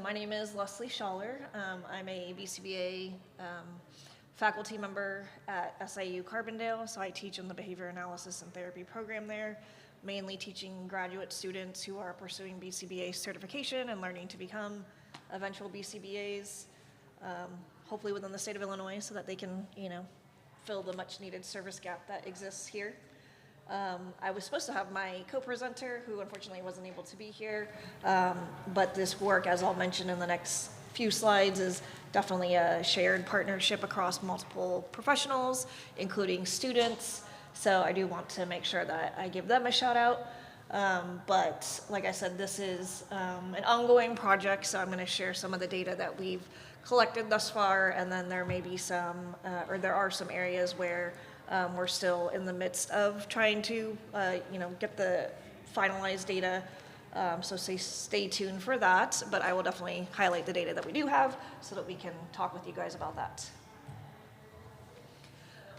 my name is Leslie Schaller. I'm a BCBA faculty member at SIU Carbondale, so I teach in the Behavior Analysis and Therapy program there, mainly teaching graduate students who are pursuing BCBA certification and learning to become eventual BCBAs, hopefully within the state of Illinois, so that they can, fill the much needed service gap that exists here. I was supposed to have my co-presenter, who unfortunately wasn't able to be here, but this work, as I'll mention in the next few slides, is definitely a shared partnership across multiple professionals, including students, so I do want to make sure that I give them a shout out. But like I said, this is an ongoing project, so I'm going to share some of the data that we've collected thus far, and then there may be some, or there are some areas where we're still in the midst of trying to, get the finalized data, so stay tuned for that, but I will definitely highlight the data that we do have so that we can talk with you guys about that.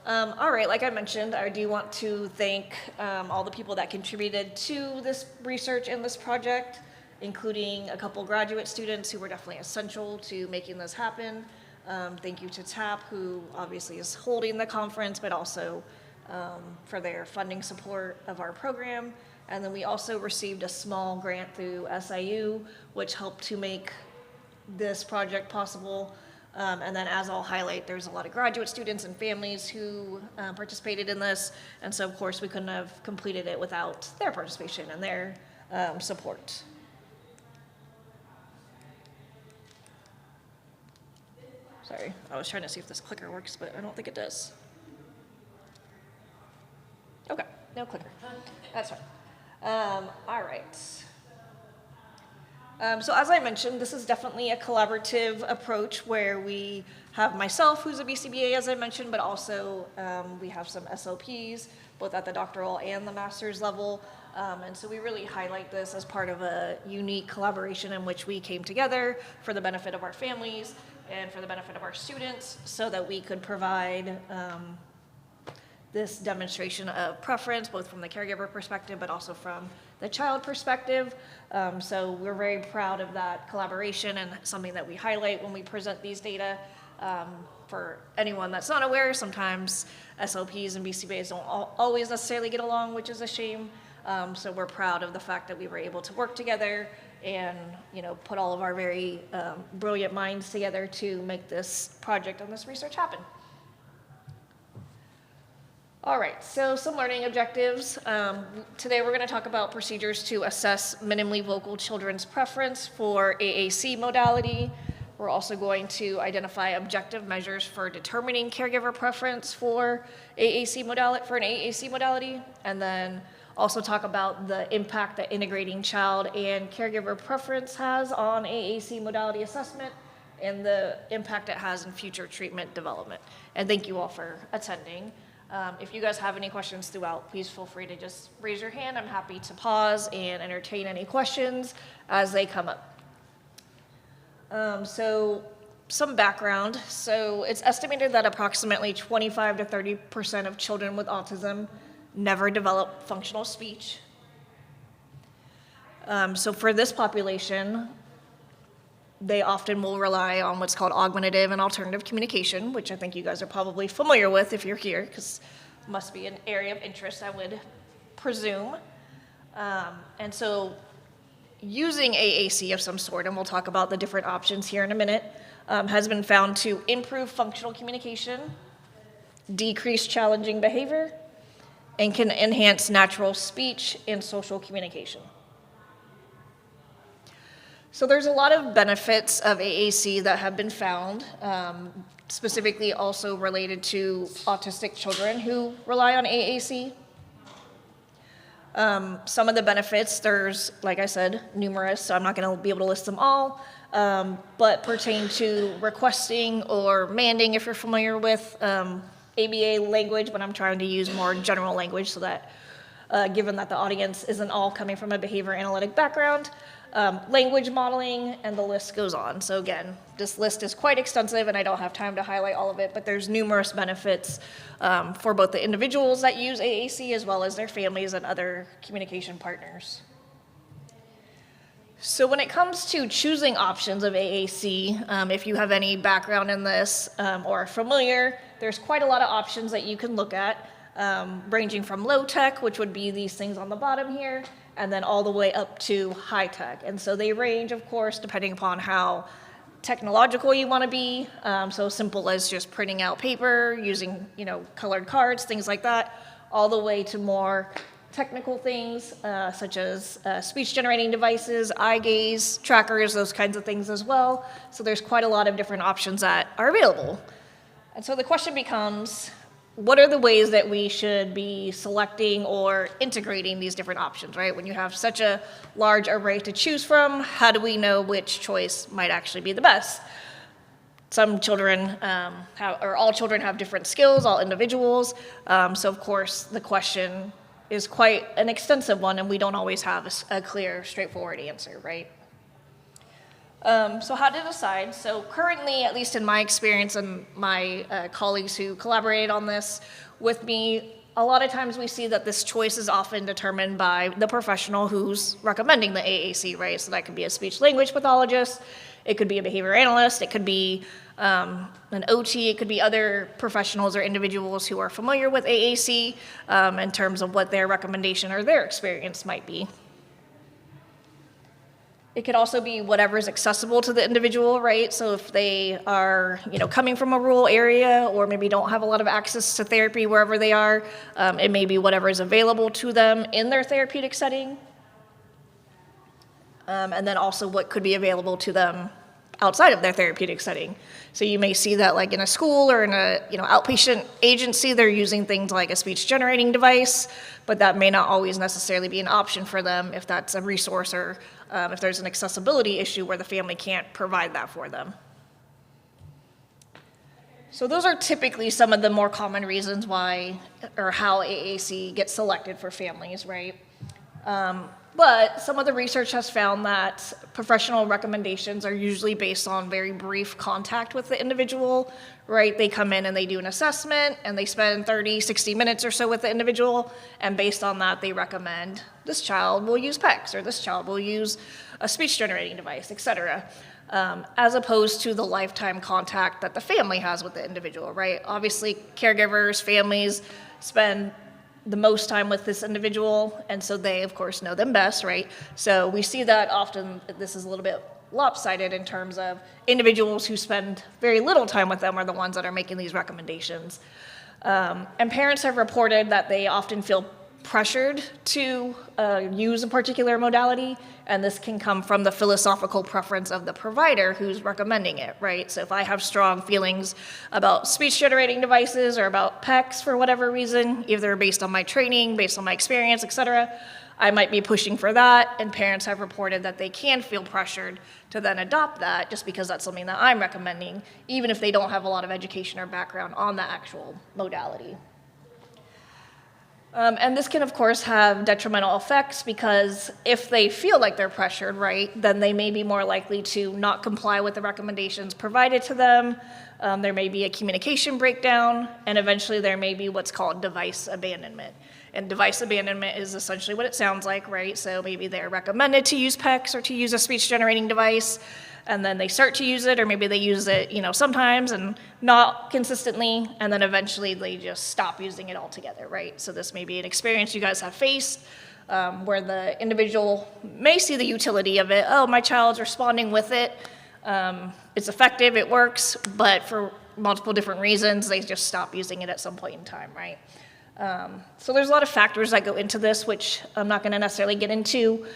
All right, like I mentioned, I do want to thank all the people that contributed to this research and this project, including a couple graduate students who were definitely essential to making this happen. Thank you to TAP, who obviously is holding the conference, but also for their funding support of our program. And then we also received a small grant through SIU, which helped to make this project possible. And then, as I'll highlight, there's a lot of graduate students and families who participated in this. And so, of course, we couldn't have completed it without their participation and their support. Sorry, I was trying to see if this clicker works, but I don't think it does. Okay, no clicker. That's fine. All right. So as I mentioned, this is definitely a collaborative approach where we have myself, who's a BCBA, as I mentioned, but also we have some SOPs, both at the doctoral and the master's level. And so we really highlight this as part of a unique collaboration in which we came together for the benefit of our families and for the benefit of our students, so that we could provide this demonstration of preference, both from the caregiver perspective, but also from the child perspective. So we're very proud of that collaboration and something that we highlight when we present these data. For anyone that's not aware, sometimes SOPs and BCBAs don't always necessarily get along, which is a shame. So we're proud of the fact that we were able to work together and put all of our very brilliant minds together to make this project and this research happen. All right, so some learning objectives. Today we're going to talk about procedures to assess minimally vocal children's preference for AAC modality. We're also going to identify objective measures for determining caregiver preference for an AAC modality, and then also talk about the impact that integrating child and caregiver preference has on AAC modality assessment and the impact it has in future treatment development. And thank you all for attending. If you guys have any questions throughout, please feel free to just raise your hand. I'm happy to pause and entertain any questions as they come up. So some background. So it's estimated that approximately 25 to 30% of children with autism never develop functional speech. So for this population, they often will rely on what's called augmentative and alternative communication, which I think you guys are probably familiar with if you're here, because it must be an area of interest, I would presume. And so using AAC of some sort, and we'll talk about the different options here in a minute, has been found to improve functional communication, decrease challenging behavior, and can enhance natural speech and social communication. So there's a lot of benefits of AAC that have been found, specifically also related to autistic children who rely on AAC. Some of the benefits, there's, like I said, numerous, so I'm not going to be able to list them all, but pertain to requesting or manding, if you're familiar with ABA language, but I'm trying to use more general language so that, given that the audience isn't all coming from a behavior analytic background, language modeling, and the list goes on. So again, this list is quite extensive and I don't have time to highlight all of it, but there's numerous benefits for both the individuals that use AAC as well as their families and other communication partners. So when it comes to choosing options of AAC, if you have any background in this or are familiar, there's quite a lot of options that you can look at, ranging from low tech, which would be these things on the bottom here, and then all the way up to high tech. And so they range, of course, depending upon how technological you want to be. So simple as just printing out paper, using colored cards, things like that, all the way to more technical things such as speech generating devices, eye gaze trackers, those kinds of things as well. So there's quite a lot of different options that are available. And so the question becomes, what are the ways that we should be selecting or integrating these different options, right? When you have such a large array to choose from, how do we know which choice might actually be the best? Some children or all children have different skills, all individuals. So of course the question is quite an extensive one, and we don't always have a clear, straightforward answer, right? So how to decide? So currently, at least in my experience and my colleagues who collaborated on this with me, a lot of times we see that this choice is often determined by the professional who's recommending the AAC, right? So that could be a speech language pathologist, it could be a behavior analyst, it could be an OT, it could be other professionals or individuals who are familiar with AAC in terms of what their recommendation or their experience might be. It could also be whatever's accessible to the individual, right? So if they are, coming from a rural area or maybe don't have a lot of access to therapy wherever they are, it may be whatever is available to them in their therapeutic setting. And then also what could be available to them outside of their therapeutic setting. So you may see that like in a school or in a outpatient agency, they're using things like a speech generating device, but that may not always necessarily be an option for them if that's a resource or if there's an accessibility issue where the family can't provide that for them. So those are typically some of the more common reasons why or how AAC gets selected for families, right? But some of the research has found that professional recommendations are usually based on very brief contact with the individual, right? They come in and they do an assessment and they spend 30, 60 minutes or so with the individual, and based on that they recommend this child will use PECS or this child will use a speech generating device, etc. As opposed to the lifetime contact that the family has with the individual, right? Obviously caregivers, families spend the most time with this individual, and so they of course know them best, right? So we see that often this is a little bit lopsided in terms of individuals who spend very little time with them are the ones that are making these recommendations. And parents have reported that they often feel pressured to use a particular modality, and this can come from the philosophical preference of the provider who's recommending it, right? So if I have strong feelings about speech generating devices or about PECS for whatever reason, either based on my training, based on my experience, etc., I might be pushing for that, and parents have reported that they can feel pressured to then adopt that just because that's something that I'm recommending, even if they don't have a lot of education or background on the actual modality. And this can, of course, have detrimental effects because if they feel like they're pressured, right, then they may be more likely to not comply with the recommendations provided to them. There may be a communication breakdown, and eventually there may be what's called device abandonment. And device abandonment is essentially what it sounds like, right? So maybe they're recommended to use PECS or to use a speech generating device, and then they start to use it, or maybe they use it, sometimes and not consistently, and then eventually they just stop using it altogether, right? So this may be an experience you guys have faced where the individual may see the utility of it. Oh, my child's responding with it. It's effective, it works, but for multiple different reasons, they just stop using it at some point in time, right? So there's a lot of factors that go into this, which I'm not going to necessarily get into,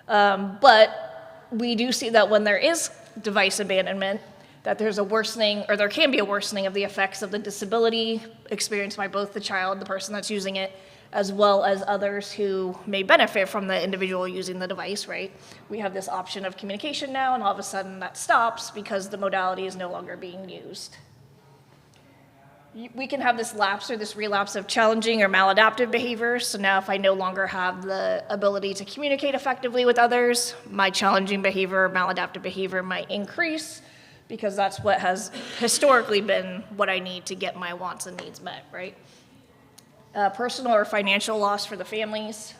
but we do see that when there is device abandonment, that there's a worsening, or there can be a worsening of the effects of the disability experienced by both the child, the person that's using it, as well as others who may benefit from the individual using the device, right? We have this option of communication now, and all of a sudden that stops because the modality is no longer being used. We can have this lapse or this relapse of challenging or maladaptive behaviors. So now if I no longer have the ability to communicate effectively with others, my challenging behavior or maladaptive behavior might increase because that's what has historically been what I need to get my wants and needs met, right? Personal or financial loss for the families.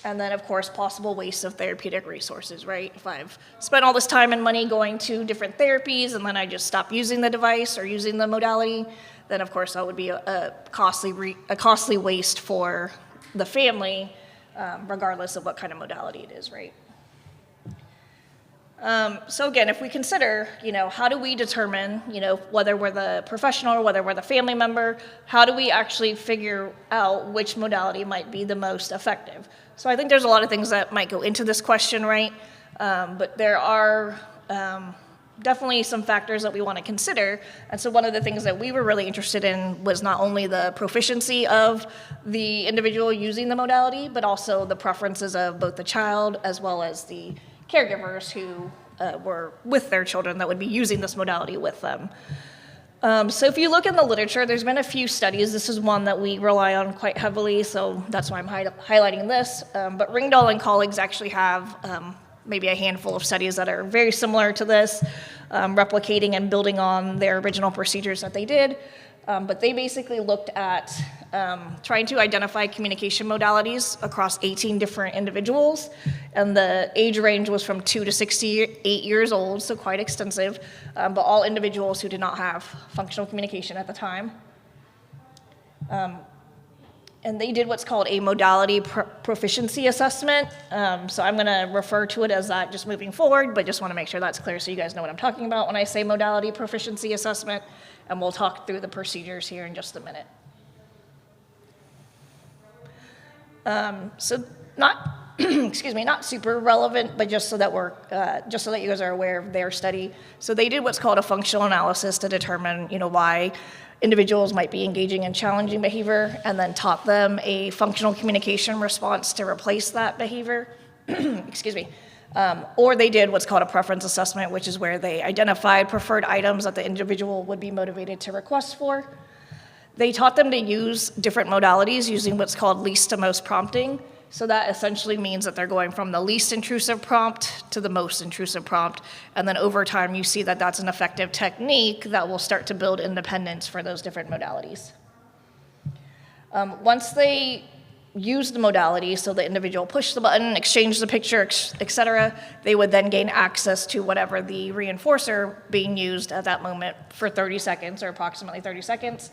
And then, of course, possible waste of therapeutic resources, right? If I've spent all this time and money going to different therapies and then I just stop using the device or using the modality, then of course that would be a costly waste for the family, regardless of what kind of modality it is, right? So again, if we consider, how do we determine, whether we're the professional or whether we're the family member, how do we actually figure out which modality might be the most effective? So I think there's a lot of things that might go into this question, right? But there are definitely some factors that we want to consider. And so one of the things that we were really interested in was not only the proficiency of the individual using the modality, but also the preferences of both the child as well as the caregivers who were with their children that would be using this modality with them. So if you look in the literature, there's been a few studies. This is one that we rely on quite heavily, so that's why I'm highlighting this. But Ringdahl and colleagues actually have maybe a handful of studies that are very similar to this, replicating and building on their original procedures that they did. But they basically looked at trying to identify communication modalities across 18 different individuals, and the age range was from 2 to 68 years old, so quite extensive, but all individuals who did not have functional communication at the time. And they did what's called a modality proficiency assessment. So I'm going to refer to it as that just moving forward, but just want to make sure that's clear so you guys know what I'm talking about when I say modality proficiency assessment, and we'll talk through the procedures here in just a minute. So not, excuse me, not super relevant, but just so that you guys are aware of their study. So they did what's called a functional analysis to determine, why individuals might be engaging in challenging behavior, and then taught them a functional communication response to replace that behavior. Excuse me. Or they did what's called a preference assessment, which is where they identified preferred items that the individual would be motivated to request for. They taught them to use different modalities using what's called least to most prompting. So that essentially means that they're going from the least intrusive prompt to the most intrusive prompt. And then over time, you see that that's an effective technique that will start to build independence for those different modalities. Once they use the modality, so the individual pushed the button, exchanged the picture, etc., they would then gain access to whatever the reinforcer being used at that moment for 30 seconds or approximately 30 seconds.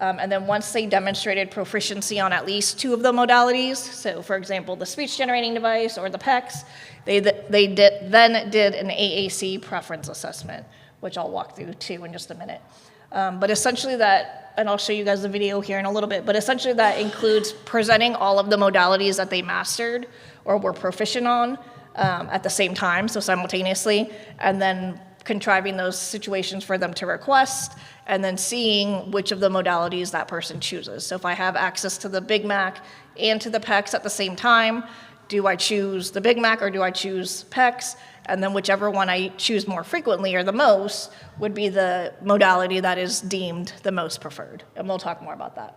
And then once they demonstrated proficiency on at least 2 of the modalities, so for example, the speech generating device or the PECs, they then did an AAC preference assessment, which I'll walk through too in just a minute. But essentially that, and I'll show you guys the video here in a little bit, but essentially that includes presenting all of the modalities that they mastered or were proficient on at the same time, so simultaneously, and then contriving those situations for them to request, and then seeing which of the modalities that person chooses. So if I have access to the Big Mac and to the PECs at the same time, do I choose the Big Mac or do I choose PECs? And then whichever one I choose more frequently or the most would be the modality that is deemed the most preferred. And we'll talk more about that.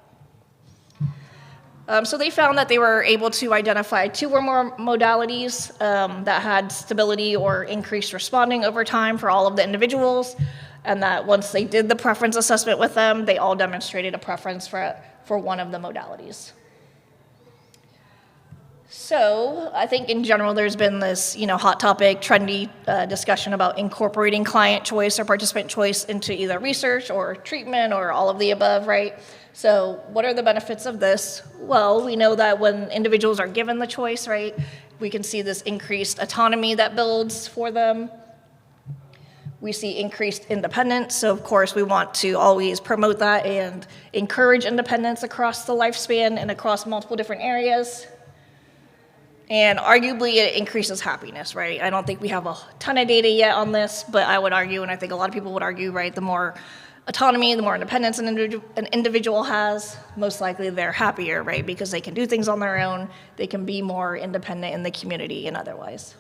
So they found that they were able to identify 2 or more modalities that had stability or increased responding over time for all of the individuals, and that once they did the preference assessment with them, they all demonstrated a preference for one of the modalities. So I think in general there's been this hot topic, trendy discussion about incorporating client choice or participant choice into either research or treatment or all of the above, right? So what are the benefits of this? Well, we know that when individuals are given the choice, right, we can see this increased autonomy that builds for them. We see increased independence, so of course we want to always promote that and encourage independence across the lifespan and across multiple different areas. And arguably it increases happiness, right? I don't think we have a ton of data yet on this, but I would argue, and I think a lot of people would argue, right, the more autonomy, the more independence an individual has, most likely they're happier, right? Because they can do things on their own, they can be more independent in the community and otherwise.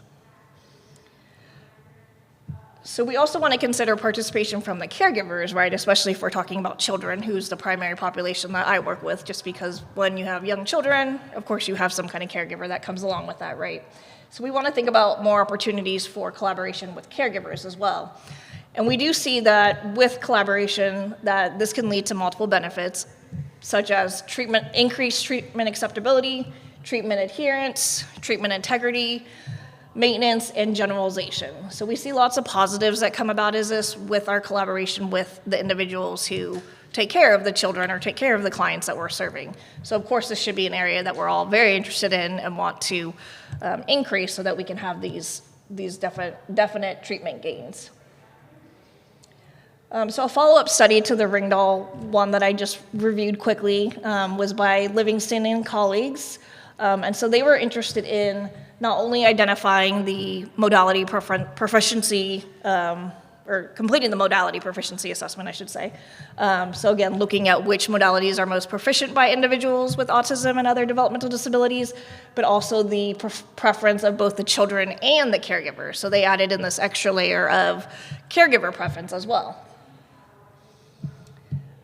So we also want to consider participation from the caregivers, right? Especially if we're talking about children, who's the primary population that I work with, just because when you have young children, of course you have some kind of caregiver that comes along with that, right? So we want to think about more opportunities for collaboration with caregivers as well. And we do see that with collaboration, that this can lead to multiple benefits, such as increased treatment acceptability, treatment adherence, treatment integrity, maintenance, and generalization. So we see lots of positives that come about as this with our collaboration with the individuals who take care of the children or take care of the clients that we're serving. So of course this should be an area that we're all very interested in and want to increase so that we can have these definite treatment gains. So a follow-up study to the Ringdahl one that I just reviewed quickly was by Livingston and colleagues. And so they were interested in not only identifying the modality proficiency, or completing the modality proficiency assessment, I should say. So again, looking at which modalities are most proficient by individuals with autism and other developmental disabilities, but also the preference of both the children and the caregiver. So they added in this extra layer of caregiver preference as well.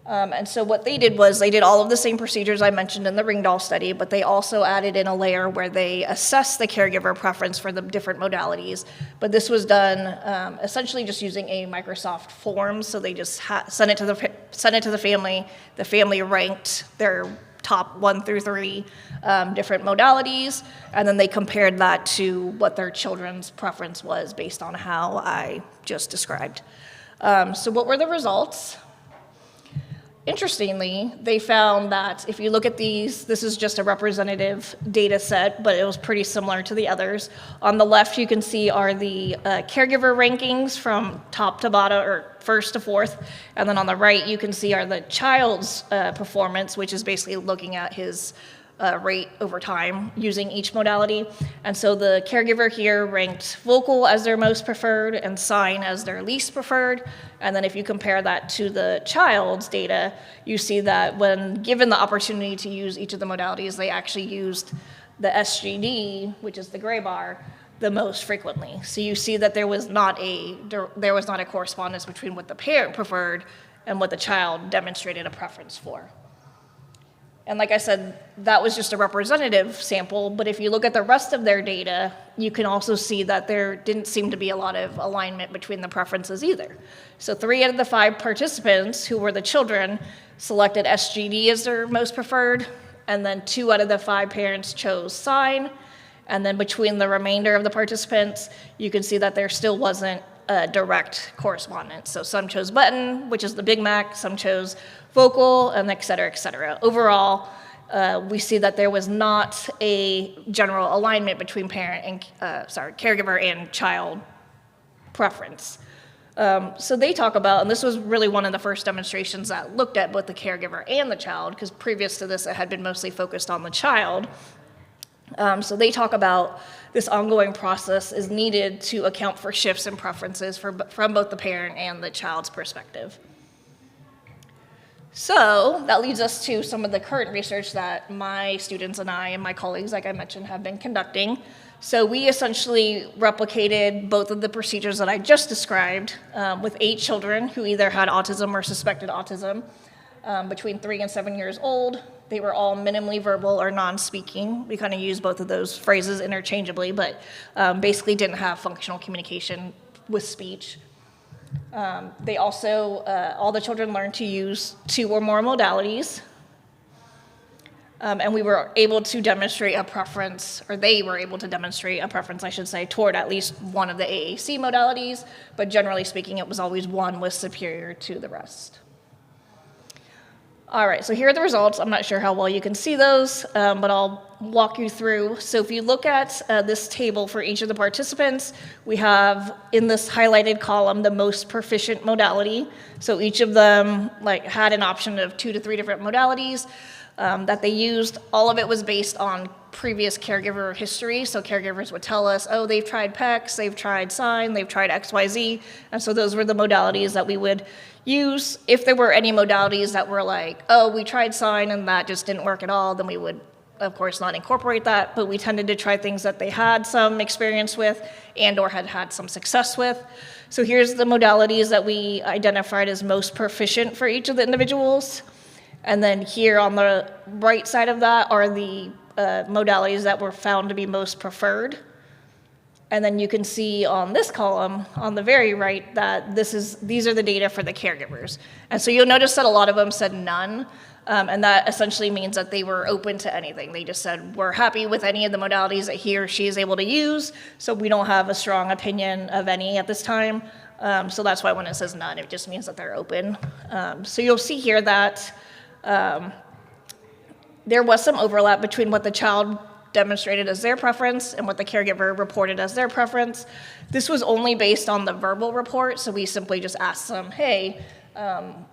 And so what they did was they did all of the same procedures I mentioned in the Ringdahl study, but they also added in a layer where they assessed the caregiver preference for the different modalities. But this was done essentially just using a Microsoft form. So they just sent it to the family. The family ranked their top 1 through 3 different modalities, and then they compared that to what their children's preference was based on how I just described. So what were the results? Interestingly, they found that if you look at these, this is just a representative data set, but it was pretty similar to the others. On the left, you can see are the caregiver rankings from top to bottom, or first to fourth. And then on the right, you can see are the child's performance, which is basically looking at his rate over time using each modality. And so the caregiver here ranked vocal as their most preferred and sign as their least preferred. And then if you compare that to the child's data, you see that when given the opportunity to use each of the modalities, they actually used the SGD, which is the gray bar, the most frequently. So you see that there was not a correspondence between what the parent preferred and what the child demonstrated a preference for. And like I said, that was just a representative sample, but if you look at the rest of their data, you can also see that there didn't seem to be a lot of alignment between the preferences either. So 3 out of the 5 participants, who were the children, selected SGD as their most preferred, and then 2 out of the 5 parents chose sign, and then between the remainder of the participants, you can see that there still wasn't a direct correspondence. So some chose button, which is the Big Mac, some chose vocal, and et cetera, et cetera. Overall, we see that there was not a general alignment between caregiver and child preference. So they talk about, and this was really one of the first demonstrations that looked at both the caregiver and the child, because previous to this, it had been mostly focused on the child. So they talk about this ongoing process is needed to account for shifts in preferences from both the parent and the child's perspective. So that leads us to some of the current research that my students and I and my colleagues, like I mentioned, have been conducting. So we essentially replicated both of the procedures that I just described with 8 children who either had autism or suspected autism between 3 and 7 years old. They were all minimally verbal or non-speaking. We kind of use both of those phrases interchangeably, but basically didn't have functional communication with speech. They also, all the children learned to use 2 or more modalities. And we were able to demonstrate a preference, or they were able to demonstrate a preference, I should say, toward at least one of the AAC modalities, but generally speaking, it was always one was superior to the rest. All right, so here are the results. I'm not sure how well you can see those, but I'll walk you through. So if you look at this table for each of the participants, we have in this highlighted column the most proficient modality. So each of them had an option of 2 to 3 different modalities that they used. All of it was based on previous caregiver history. So caregivers would tell us, oh, they've tried PECS, they've tried sign, they've tried XYZ. And so those were the modalities that we would use. If there were any modalities that were like, oh, we tried sign and that just didn't work at all, then we would, of course, not incorporate that, but we tended to try things that they had some experience with and or had had some success with. So here's the modalities that we identified as most proficient for each of the individuals. And then here on the right side of that are the modalities that were found to be most preferred. And then you can see on this column, on the very right, that these are the data for the caregivers. And so you'll notice that a lot of them said none. And that essentially means that they were open to anything. They just said, we're happy with any of the modalities that he or she is able to use, so we don't have a strong opinion of any at this time. So that's why when it says none, it just means that they're open. So you'll see here that there was some overlap between what the child demonstrated as their preference and what the caregiver reported as their preference. This was only based on the verbal report, so we simply just asked them, hey,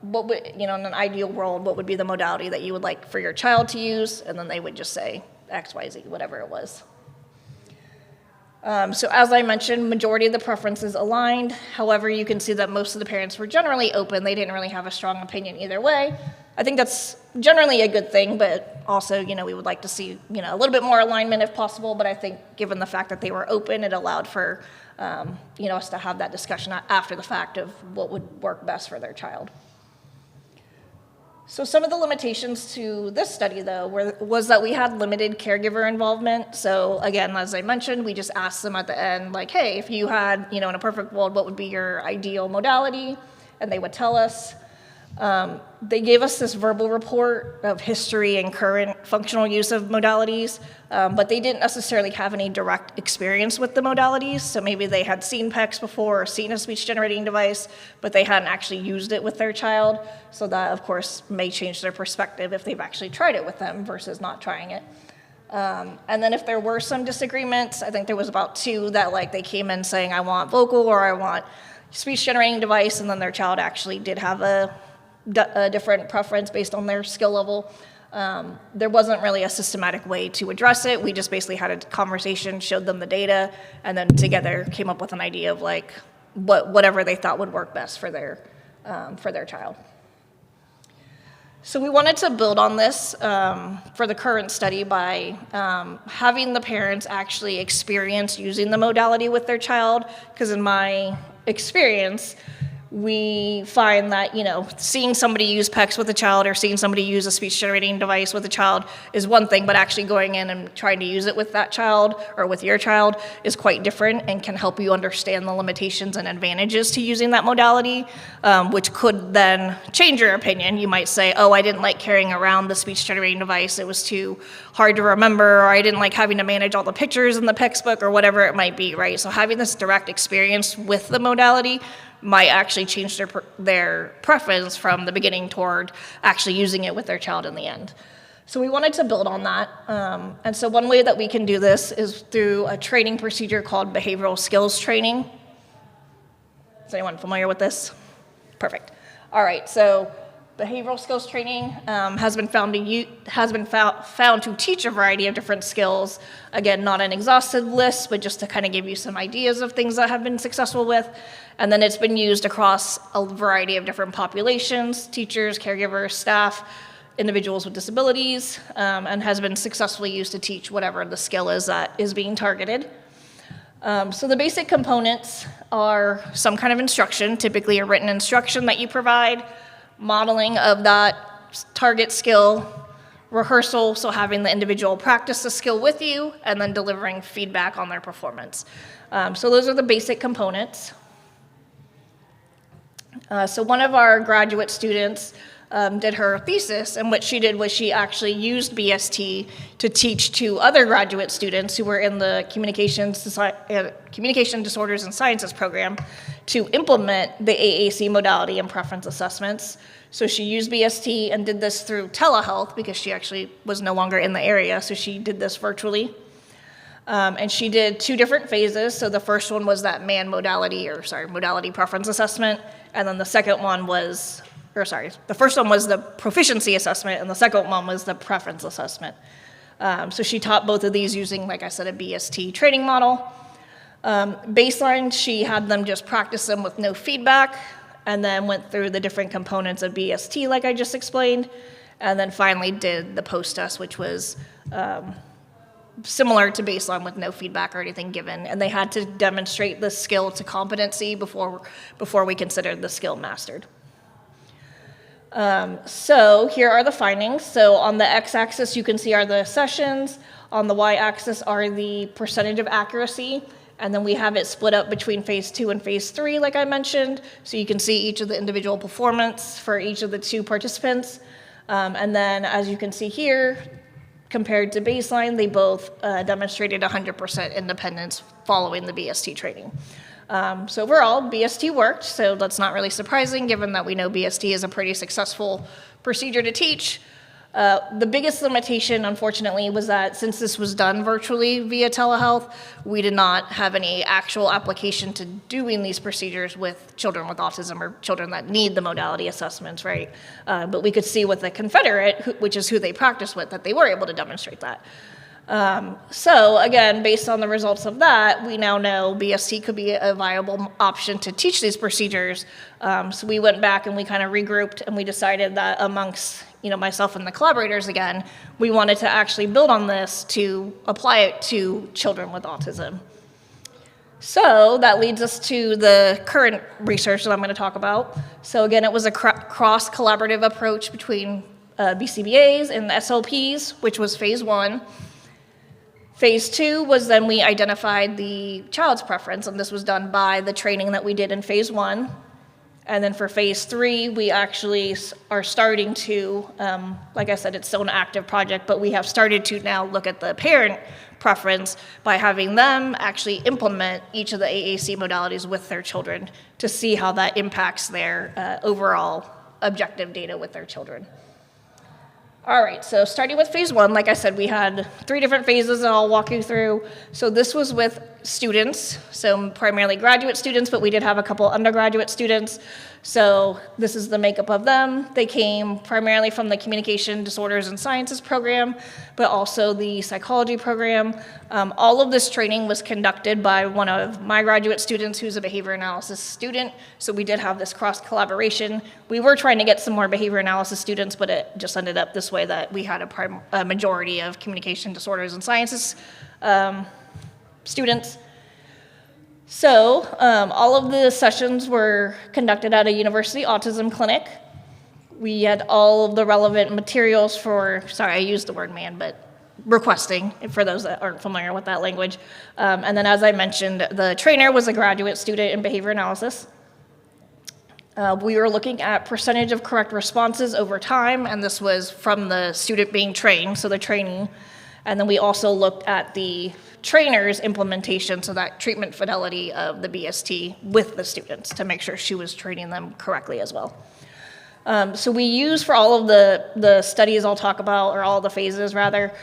what would, in an ideal world, what would be the modality that you would like for your child to use? And then they would just say X, Y, Z, whatever it was. So as I mentioned, majority of the preferences aligned. However, you can see that most of the parents were generally open. They didn't really have a strong opinion either way. I think that's generally a good thing, but also, we would like to see, a little bit more alignment if possible. But I think given the fact that they were open, it allowed for, us to have that discussion after the fact of what would work best for their child. So some of the limitations to this study, though, was that we had limited caregiver involvement. So again, as I mentioned, we just asked them at the end, like, hey, if you had, in a perfect world, what would be your ideal modality? And they would tell us. They gave us this verbal report of history and current functional use of modalities, but they didn't necessarily have any direct experience with the modalities. So maybe they had seen PECs before or seen a speech-generating device, but they hadn't actually used it with their child. So that, of course, may change their perspective if they've actually tried it with them versus not trying it. And then if there were some disagreements, I think there was about 2 that they came in saying, I want vocal or I want speech-generating device, and then their child actually did have a different preference based on their skill level. There wasn't really a systematic way to address it. We just basically had a conversation, showed them the data, and then together came up with an idea of whatever they thought would work best for their child. So we wanted to build on this for the current study by having the parents actually experience using the modality with their child, because in my experience, we find that, seeing somebody use PECs with a child or seeing somebody use a speech-generating device with a child is one thing, but actually going in and trying to use it with that child or with your child is quite different and can help you understand the limitations and advantages to using that modality, which could then change your opinion. You might say, oh, I didn't like carrying around the speech-generating device. It was too hard to remember, or I didn't like having to manage all the pictures in the PECs book, or whatever it might be, right? So having this direct experience with the modality might actually change their preference from the beginning toward actually using it with their child in the end. So we wanted to build on that. And so one way that we can do this is through a training procedure called behavioral skills training. Is anyone familiar with this? Perfect. All right, so behavioral skills training has been found to teach a variety of different skills. Again, not an exhaustive list, but just to kind of give you some ideas of things that have been successful with. And then it's been used across a variety of different populations, teachers, caregivers, staff, individuals with disabilities, and has been successfully used to teach whatever the skill is that is being targeted. So the basic components are some kind of instruction, typically a written instruction that you provide, modeling of that target skill, rehearsal, so having the individual practice the skill with you, and then delivering feedback on their performance. So those are the basic components. So one of our graduate students did her thesis, and what she did was she actually used BST to teach 2 other graduate students who were in the Communication Disorders and Sciences program to implement the AAC modality and preference assessments. So she used BST and did this through telehealth because she actually was no longer in the area, so she did this virtually. And she did 2 different phases. So the first one was that modality preference assessment, and then the second one was, the first one was the proficiency assessment, and the second one was the preference assessment. So she taught both of these using, like I said, a BST training model. Baseline, she had them just practice them with no feedback, and then went through the different components of BST, like I just explained, and then finally did the post-test, which was similar to baseline with no feedback or anything given, and they had to demonstrate the skill to competency before we considered the skill mastered. So here are the findings. So on the x-axis, you can see are the sessions. On the y-axis are the percentage of accuracy. And then we have it split up between phase 2 and phase 3, like I mentioned. So you can see each of the individual performance for each of the 2 participants. And then, as you can see here, compared to baseline, they both demonstrated 100% independence following the BST training. So overall, BST worked, so that's not really surprising given that we know BST is a pretty successful procedure to teach. The biggest limitation, unfortunately, was that since this was done virtually via telehealth, we did not have any actual application to doing these procedures with children with autism or children that need the modality assessments, right? But we could see with the Confederate, which is who they practice with, that they were able to demonstrate that. So again, based on the results of that, we now know BST could be a viable option to teach these procedures. So we went back and we kind of regrouped and we decided that amongst myself and the collaborators again, we wanted to actually build on this to apply it to children with autism. So that leads us to the current research that I'm going to talk about. So again, it was a cross-collaborative approach between BCBAs and the SLPs, which was phase 1. Phase 2 was then we identified the child's preference, and this was done by the training that we did in phase 1. And then for phase 3, we actually are starting to, like I said, it's still an active project, but we have started to now look at the parent preference by having them actually implement each of the AAC modalities with their children to see how that impacts their overall objective data with their children. All right, so starting with phase 1, like I said, we had 3 different phases that I'll walk you through. So this was with students, so primarily graduate students, but we did have a couple undergraduate students. So this is the makeup of them. They came primarily from the Communication Disorders and Sciences program, but also the psychology program. All of this training was conducted by one of my graduate students who's a behavior analysis student. So we did have this cross-collaboration. We were trying to get some more behavior analysis students, but it just ended up this way that we had a majority of Communication Disorders and Sciences students. So all of the sessions were conducted at a university autism clinic. We had all of the relevant materials for, sorry, I used the word man, but requesting, for those that aren't familiar with that language. And then as I mentioned, the trainer was a graduate student in behavior analysis. We were looking at percentage of correct responses over time, and this was from the student being trained, so the training. And then we also looked at the trainer's implementation, so that treatment fidelity of the BST with the students to make sure she was training them correctly as well. So we use for all of the studies I'll talk about, or all the phases rather,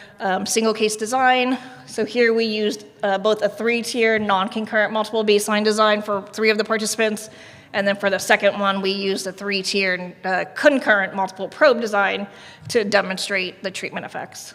single case design. So here we used both a 3-tier non-concurrent multiple baseline design for 3 of the participants, and then for the second one we used a 3-tier concurrent multiple probe design to demonstrate the treatment effects.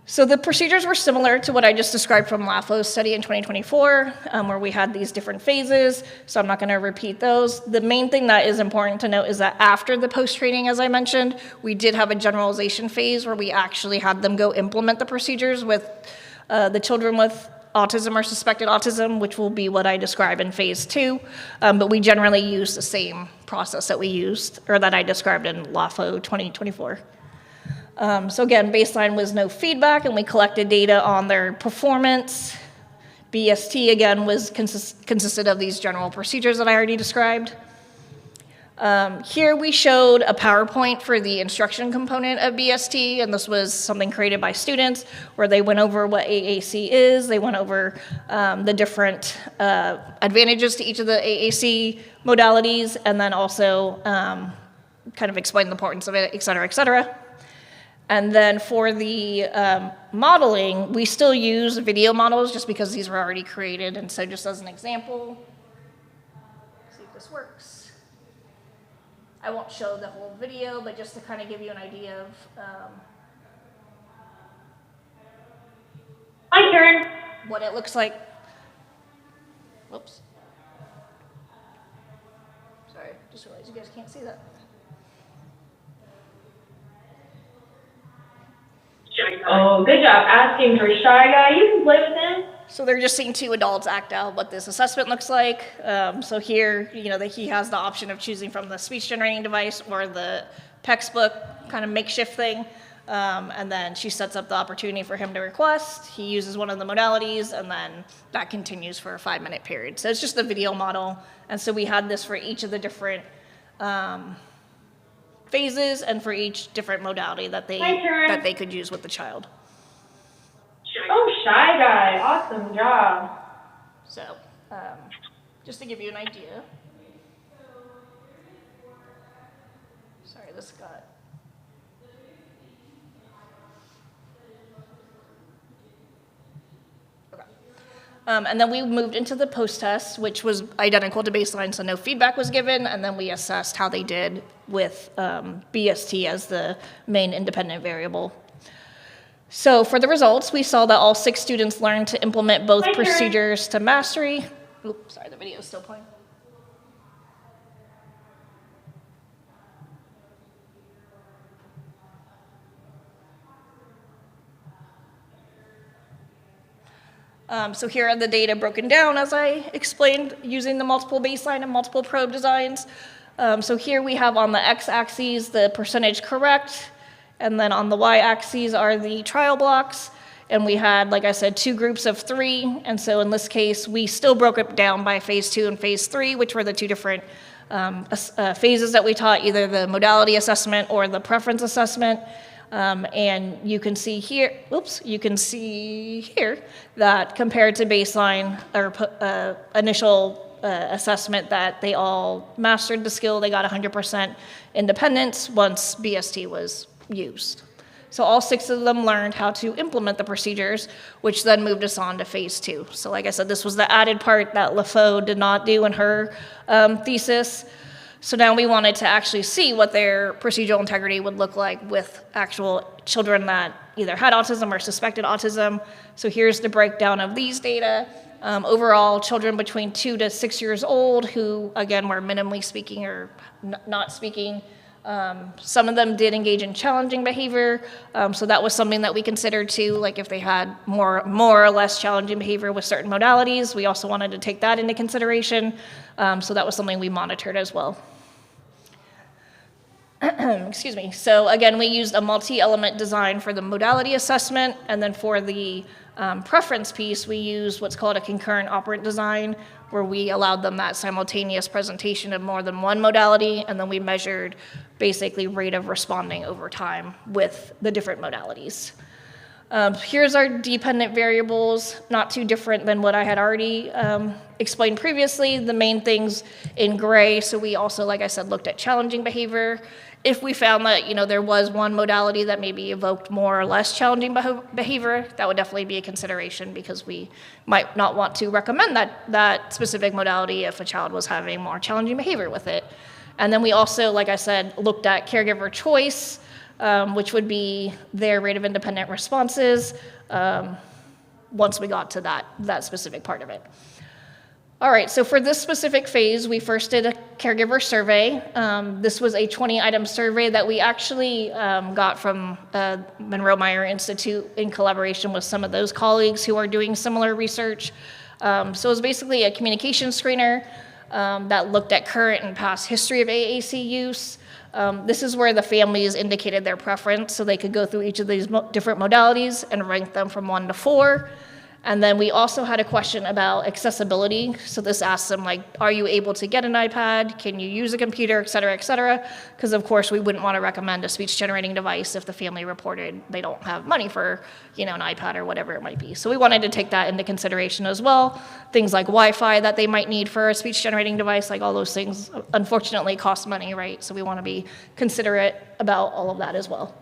So the procedures were similar to what I just described from LAFO's study in 2024, where we had these different phases, so I'm not going to repeat those. The main thing that is important to note is that after the post-training, as I mentioned, we did have a generalization phase where we actually had them go implement the procedures with the children with autism or suspected autism, which will be what I describe in phase 2, but we generally use the same process that we used, or that I described in LAFO 2024. So again, baseline was no feedback, and we collected data on their performance. BST, again, consisted of these general procedures that I already described. Here we showed a PowerPoint for the instruction component of BST, and this was something created by students where they went over what AAC is, they went over the different advantages to each of the AAC modalities, and then also kind of explained the importance of it, et cetera, et cetera. And then for the modeling, we still use video models just because these were already created. And so just as an example, see if this works. I won't show the whole video, but just to kind of give you an idea of my turn. What it looks like. Whoops. Sorry, just realized you guys can't see that. Oh, good job asking for Shy Guy. You can play with him. So they're just seeing 2 adults act out what this assessment looks like. So here, he has the option of choosing from the speech generating device or the textbook kind of makeshift thing. And then she sets up the opportunity for him to request. He uses one of the modalities, and then that continues for a 5-minute period. So it's just the video model. And so we had this for each of the different phases and for each different modality that My turn. they could use with the child. Oh, Shy Guy. Awesome job. So, just to give you an idea. Sorry, this got. Okay. And then we moved into the post-test, which was identical to baseline, so no feedback was given, and then we assessed how they did with BST as the main independent variable. So for the results, we saw that all 6 students learned to implement both My turn. procedures to mastery. Oops, sorry, the video is still playing. So here are the data broken down, as I explained, using the multiple baseline and multiple probe designs. So here we have on the x-axis the percentage correct, and then on the y-axis are the trial blocks. And we had, like I said, 2 groups of 3. And so in this case, we still broke it down by phase 2 and phase 3, which were the 2 different phases that we taught, either the modality assessment or the preference assessment. And you can see here, that compared to baseline or initial assessment, that they all mastered the skill. They got 100% independence once BST was used. So all 6 of them learned how to implement the procedures, which then moved us on to phase 2. So like I said, this was the added part that LaFaux did not do in her thesis. So now we wanted to actually see what their procedural integrity would look like with actual children that either had autism or suspected autism. So here's the breakdown of these data. Overall, children between 2 to 6 years old who, again, were minimally speaking or not speaking. Some of them did engage in challenging behavior, so that was something that we considered too, like if they had more or less challenging behavior with certain modalities. We also wanted to take that into consideration, so that was something we monitored as well. Excuse me. So again, we used a multi-element design for the modality assessment, and then for the preference piece, we used what's called a concurrent-operant design, where we allowed them that simultaneous presentation of more than one modality, and then we measured basically rate of responding over time with the different modalities. Here's our dependent variables, not too different than what I had already explained previously. The main things in gray, so we also, like I said, looked at challenging behavior. If we found that, there was one modality that maybe evoked more or less challenging behavior, that would definitely be a consideration, because we might not want to recommend that specific modality if a child was having more challenging behavior with it. And then we also, like I said, looked at caregiver choice, which would be their rate of independent responses once we got to that specific part of it. All right, so for this specific phase, we first did a caregiver survey. This was a 20-item survey that we actually got from Monroe Meyer Institute in collaboration with some of those colleagues who are doing similar research. So it was basically a communication screener that looked at current and past history of AAC use. This is where the families indicated their preference, so they could go through each of these different modalities and rank them from 1 to 4. And then we also had a question about accessibility. So this asks them, like, are you able to get an iPad? Can you use a computer, et cetera, et cetera? Because, of course, we wouldn't want to recommend a speech-generating device if the family reported they don't have money for, an iPad or whatever it might be. So we wanted to take that into consideration as well. Things like Wi-Fi that they might need for a speech-generating device, like all those things, unfortunately, cost money, right? So we want to be considerate about all of that as well.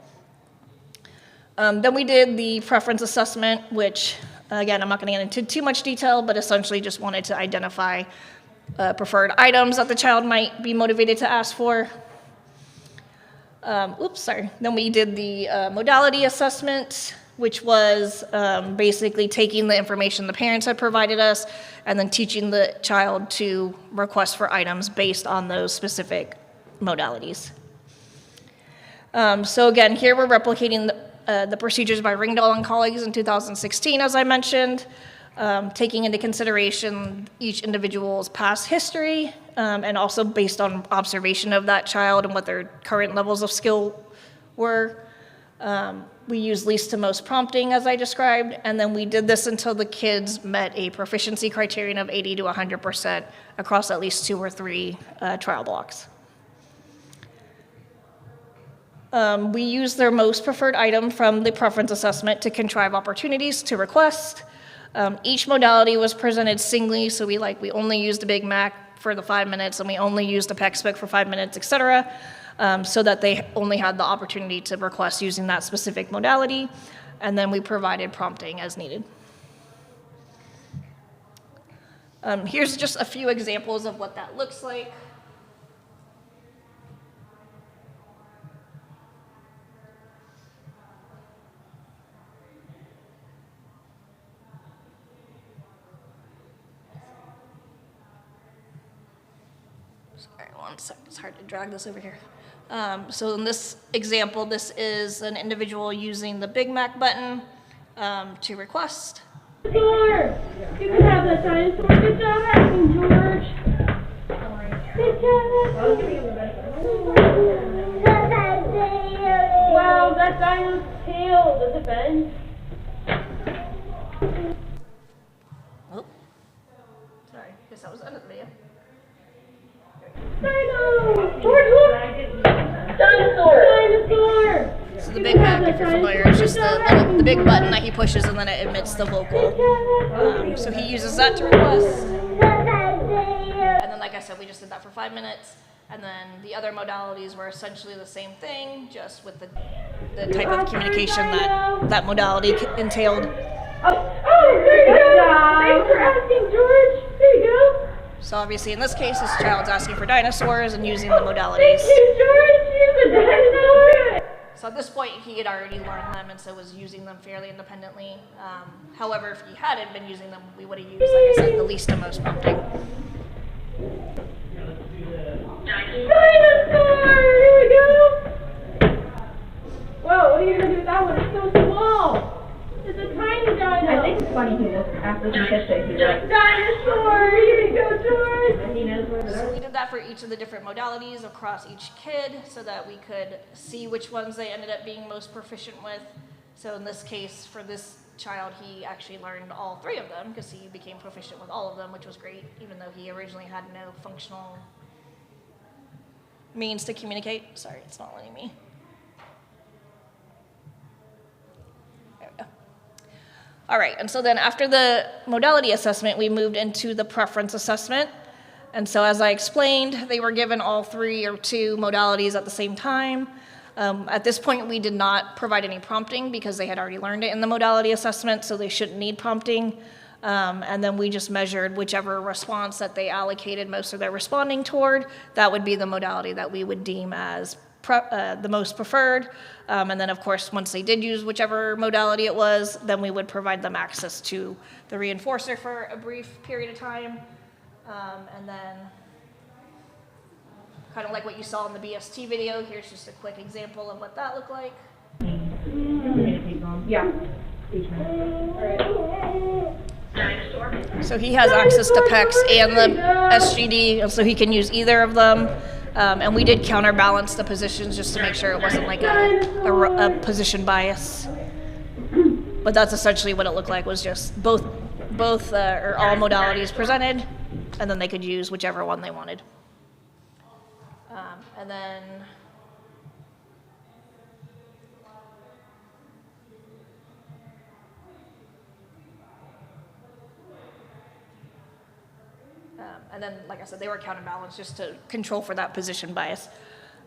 Then we did the preference assessment, which, again, I'm not going to get into too much detail, but essentially just wanted to identify preferred items that the child might be motivated to ask for. Then we did the modality assessment, which was basically taking the information the parents had provided us and then teaching the child to request for items based on those specific modalities. So again, here we're replicating the procedures by Ringdahl and colleagues in 2016, as I mentioned, taking into consideration each individual's past history, and also based on observation of that child and what their current levels of skill were. We used least to most prompting, as I described, and then we did this until the kids met a proficiency criterion of 80 to 100% across at least 2 or 3 trial blocks. We used their most preferred item from the preference assessment to contrive opportunities to request. Each modality was presented singly, so we only used a Big Mac for the 5 minutes, and we only used a PEX book for 5 minutes, et cetera, so that they only had the opportunity to request using that specific modality, and then we provided prompting as needed. Here's just a few examples of what that looks like. Sorry, one sec, it's hard to drag this over here. So in this example, this is an individual using the Big Mac button to request. Dinosaur! You can have that dinosaur. Good job asking, George. Good job. Wow, that dino's tail, does it bend? Oh, sorry, guess that was the end of the video. Dino! George, look! Dinosaur! Dinosaur! So the Big Mac, if you're familiar, is just the big button that he pushes and then it emits the vocal. So he uses that to request. And then, like I said, we just did that for 5 minutes. And then the other modalities were essentially the same thing, just with the type of communication that modality entailed. Oh, there you go! Thanks for asking, George. There you go. So obviously, in this case, this child's asking for dinosaurs and using the modalities. Thank you, George. He's a dinosaur. So at this point, he had already learned them and so was using them fairly independently. However, if he hadn't been using them, we would have used, like I said, the least and most prompting. Dinosaur! Here we go. Whoa, what are you going to do with that one? It's so small. It's a tiny dino. I think it's funny he just after he gets it, he's like, Dinosaur! Here you go, George. he knows where So we did that for each of the different modalities across each kid so that we could see which ones they ended up being most proficient with. So in this case, for this child, he actually learned all 3 of them because he became proficient with all of them, which was great, even though he originally had no functional means to communicate. Sorry, it's not letting me. There we go. All right, and so then after the modality assessment, we moved into the preference assessment. And so as I explained, they were given all 3 or 2 modalities at the same time. At this point, we did not provide any prompting because they had already learned it in the modality assessment, so they shouldn't need prompting. And then we just measured whichever response that they allocated most of their responding toward. That would be the modality that we would deem as the most preferred. And then, of course, once they did use whichever modality it was, then we would provide them access to the reinforcer for a brief period of time. And then, kind of like what you saw in the BST video, here's just a quick example of what that looked like. yeah. So he has access to PEX and the SGD, and so he can use either of them. And we did counterbalance the positions just to make sure it wasn't like a position bias. But that's essentially what it looked like, was just both or all modalities presented, and then they could use whichever one they wanted. And then like I said, they were counterbalanced just to control for that position bias.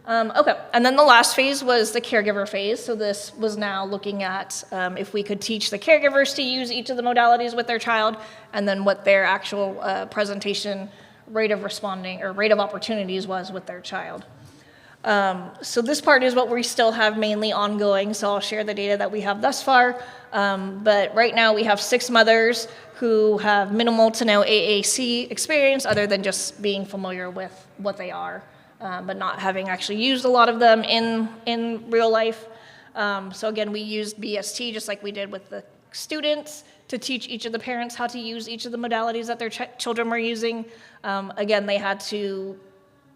Okay, and then the last phase was the caregiver phase. So this was now looking at if we could teach the caregivers to use each of the modalities with their child, and then what their actual presentation rate of responding or rate of opportunities was with their child. So this part is what we still have mainly ongoing, so I'll share the data that we have thus far. But right now we have 6 mothers who have minimal to no AAC experience other than just being familiar with what they are, but not having actually used a lot of them in real life. So again, we used BST just like we did with the students to teach each of the parents how to use each of the modalities that their children were using. Again, they had to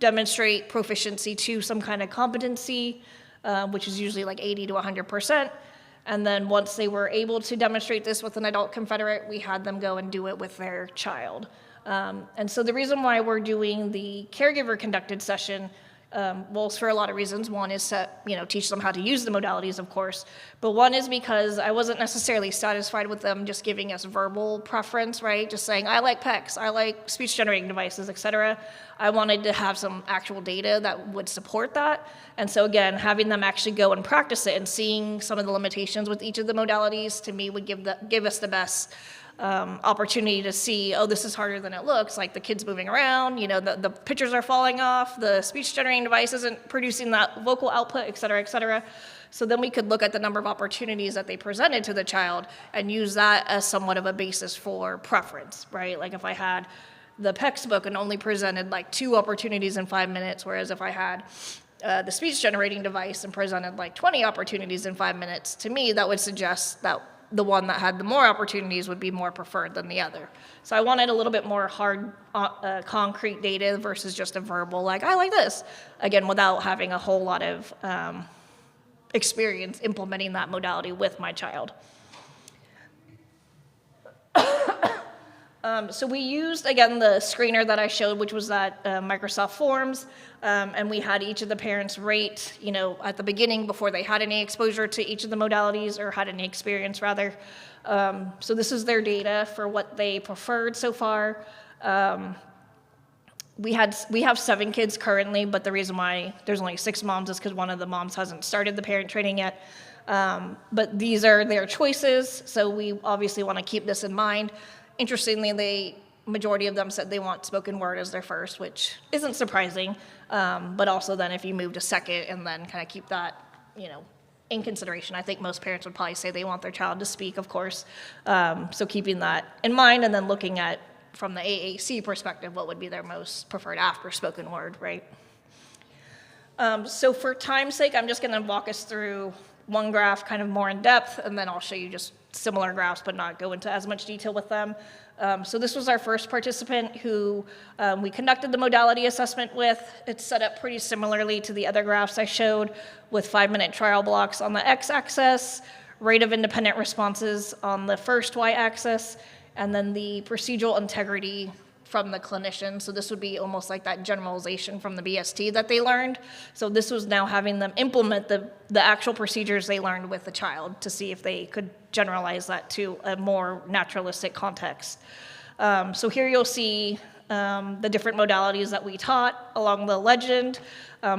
demonstrate proficiency to some kind of competency, which is usually like 80 to 100%. And then once they were able to demonstrate this with an adult confederate, we had them go and do it with their child. And so the reason why we're doing the caregiver conducted session Well, for a lot of reasons. One is to, teach them how to use the modalities, of course. But one is because I wasn't necessarily satisfied with them just giving us verbal preference, right? Just saying, I like PECs, I like speech-generating devices, et cetera. I wanted to have some actual data that would support that. And so again, having them actually go and practice it and seeing some of the limitations with each of the modalities, to me, would give us the best opportunity to see, oh, this is harder than it looks, like the kid's moving around, the pictures are falling off, the speech generating device isn't producing that vocal output, et cetera, et cetera. So then we could look at the number of opportunities that they presented to the child and use that as somewhat of a basis for preference, right? Like if I had the PECS book and only presented like 2 opportunities in 5 minutes, whereas if I had the speech generating device and presented like 20 opportunities in 5 minutes, to me that would suggest that the one that had the more opportunities would be more preferred than the other. So I wanted a little bit more hard, concrete data versus just a verbal, like, I like this, again, without having a whole lot of experience implementing that modality with my child. So we used, again, the screener that I showed, which was that Microsoft Forms, and we had each of the parents rate, at the beginning before they had any exposure to each of the modalities, or had any experience, rather. So this is their data for what they preferred so far. We have 7 kids currently, but the reason why there's only 6 moms is because one of the moms hasn't started the parent training yet. But these are their choices, so we obviously want to keep this in mind. Interestingly, the majority of them said they want spoken word as their first, which isn't surprising, but also then if you move to second and then kind of keep that, in consideration. I think most parents would probably say they want their child to speak, of course, so keeping that in mind and then looking at, from the AAC perspective, what would be their most preferred after spoken word, right? So for time's sake, I'm just going to walk us through one graph kind of more in depth, and then I'll show you just similar graphs, but not go into as much detail with them. So this was our first participant who we conducted the modality assessment with. It's set up pretty similarly to the other graphs I showed, with 5-minute trial blocks on the x-axis, rate of independent responses on the first y-axis, and then the procedural integrity from the clinician. So this would be almost like that generalization from the BST that they learned. So this was now having them implement the actual procedures they learned with the child to see if they could generalize that to a more naturalistic context. So here you'll see the different modalities that we taught along the legend.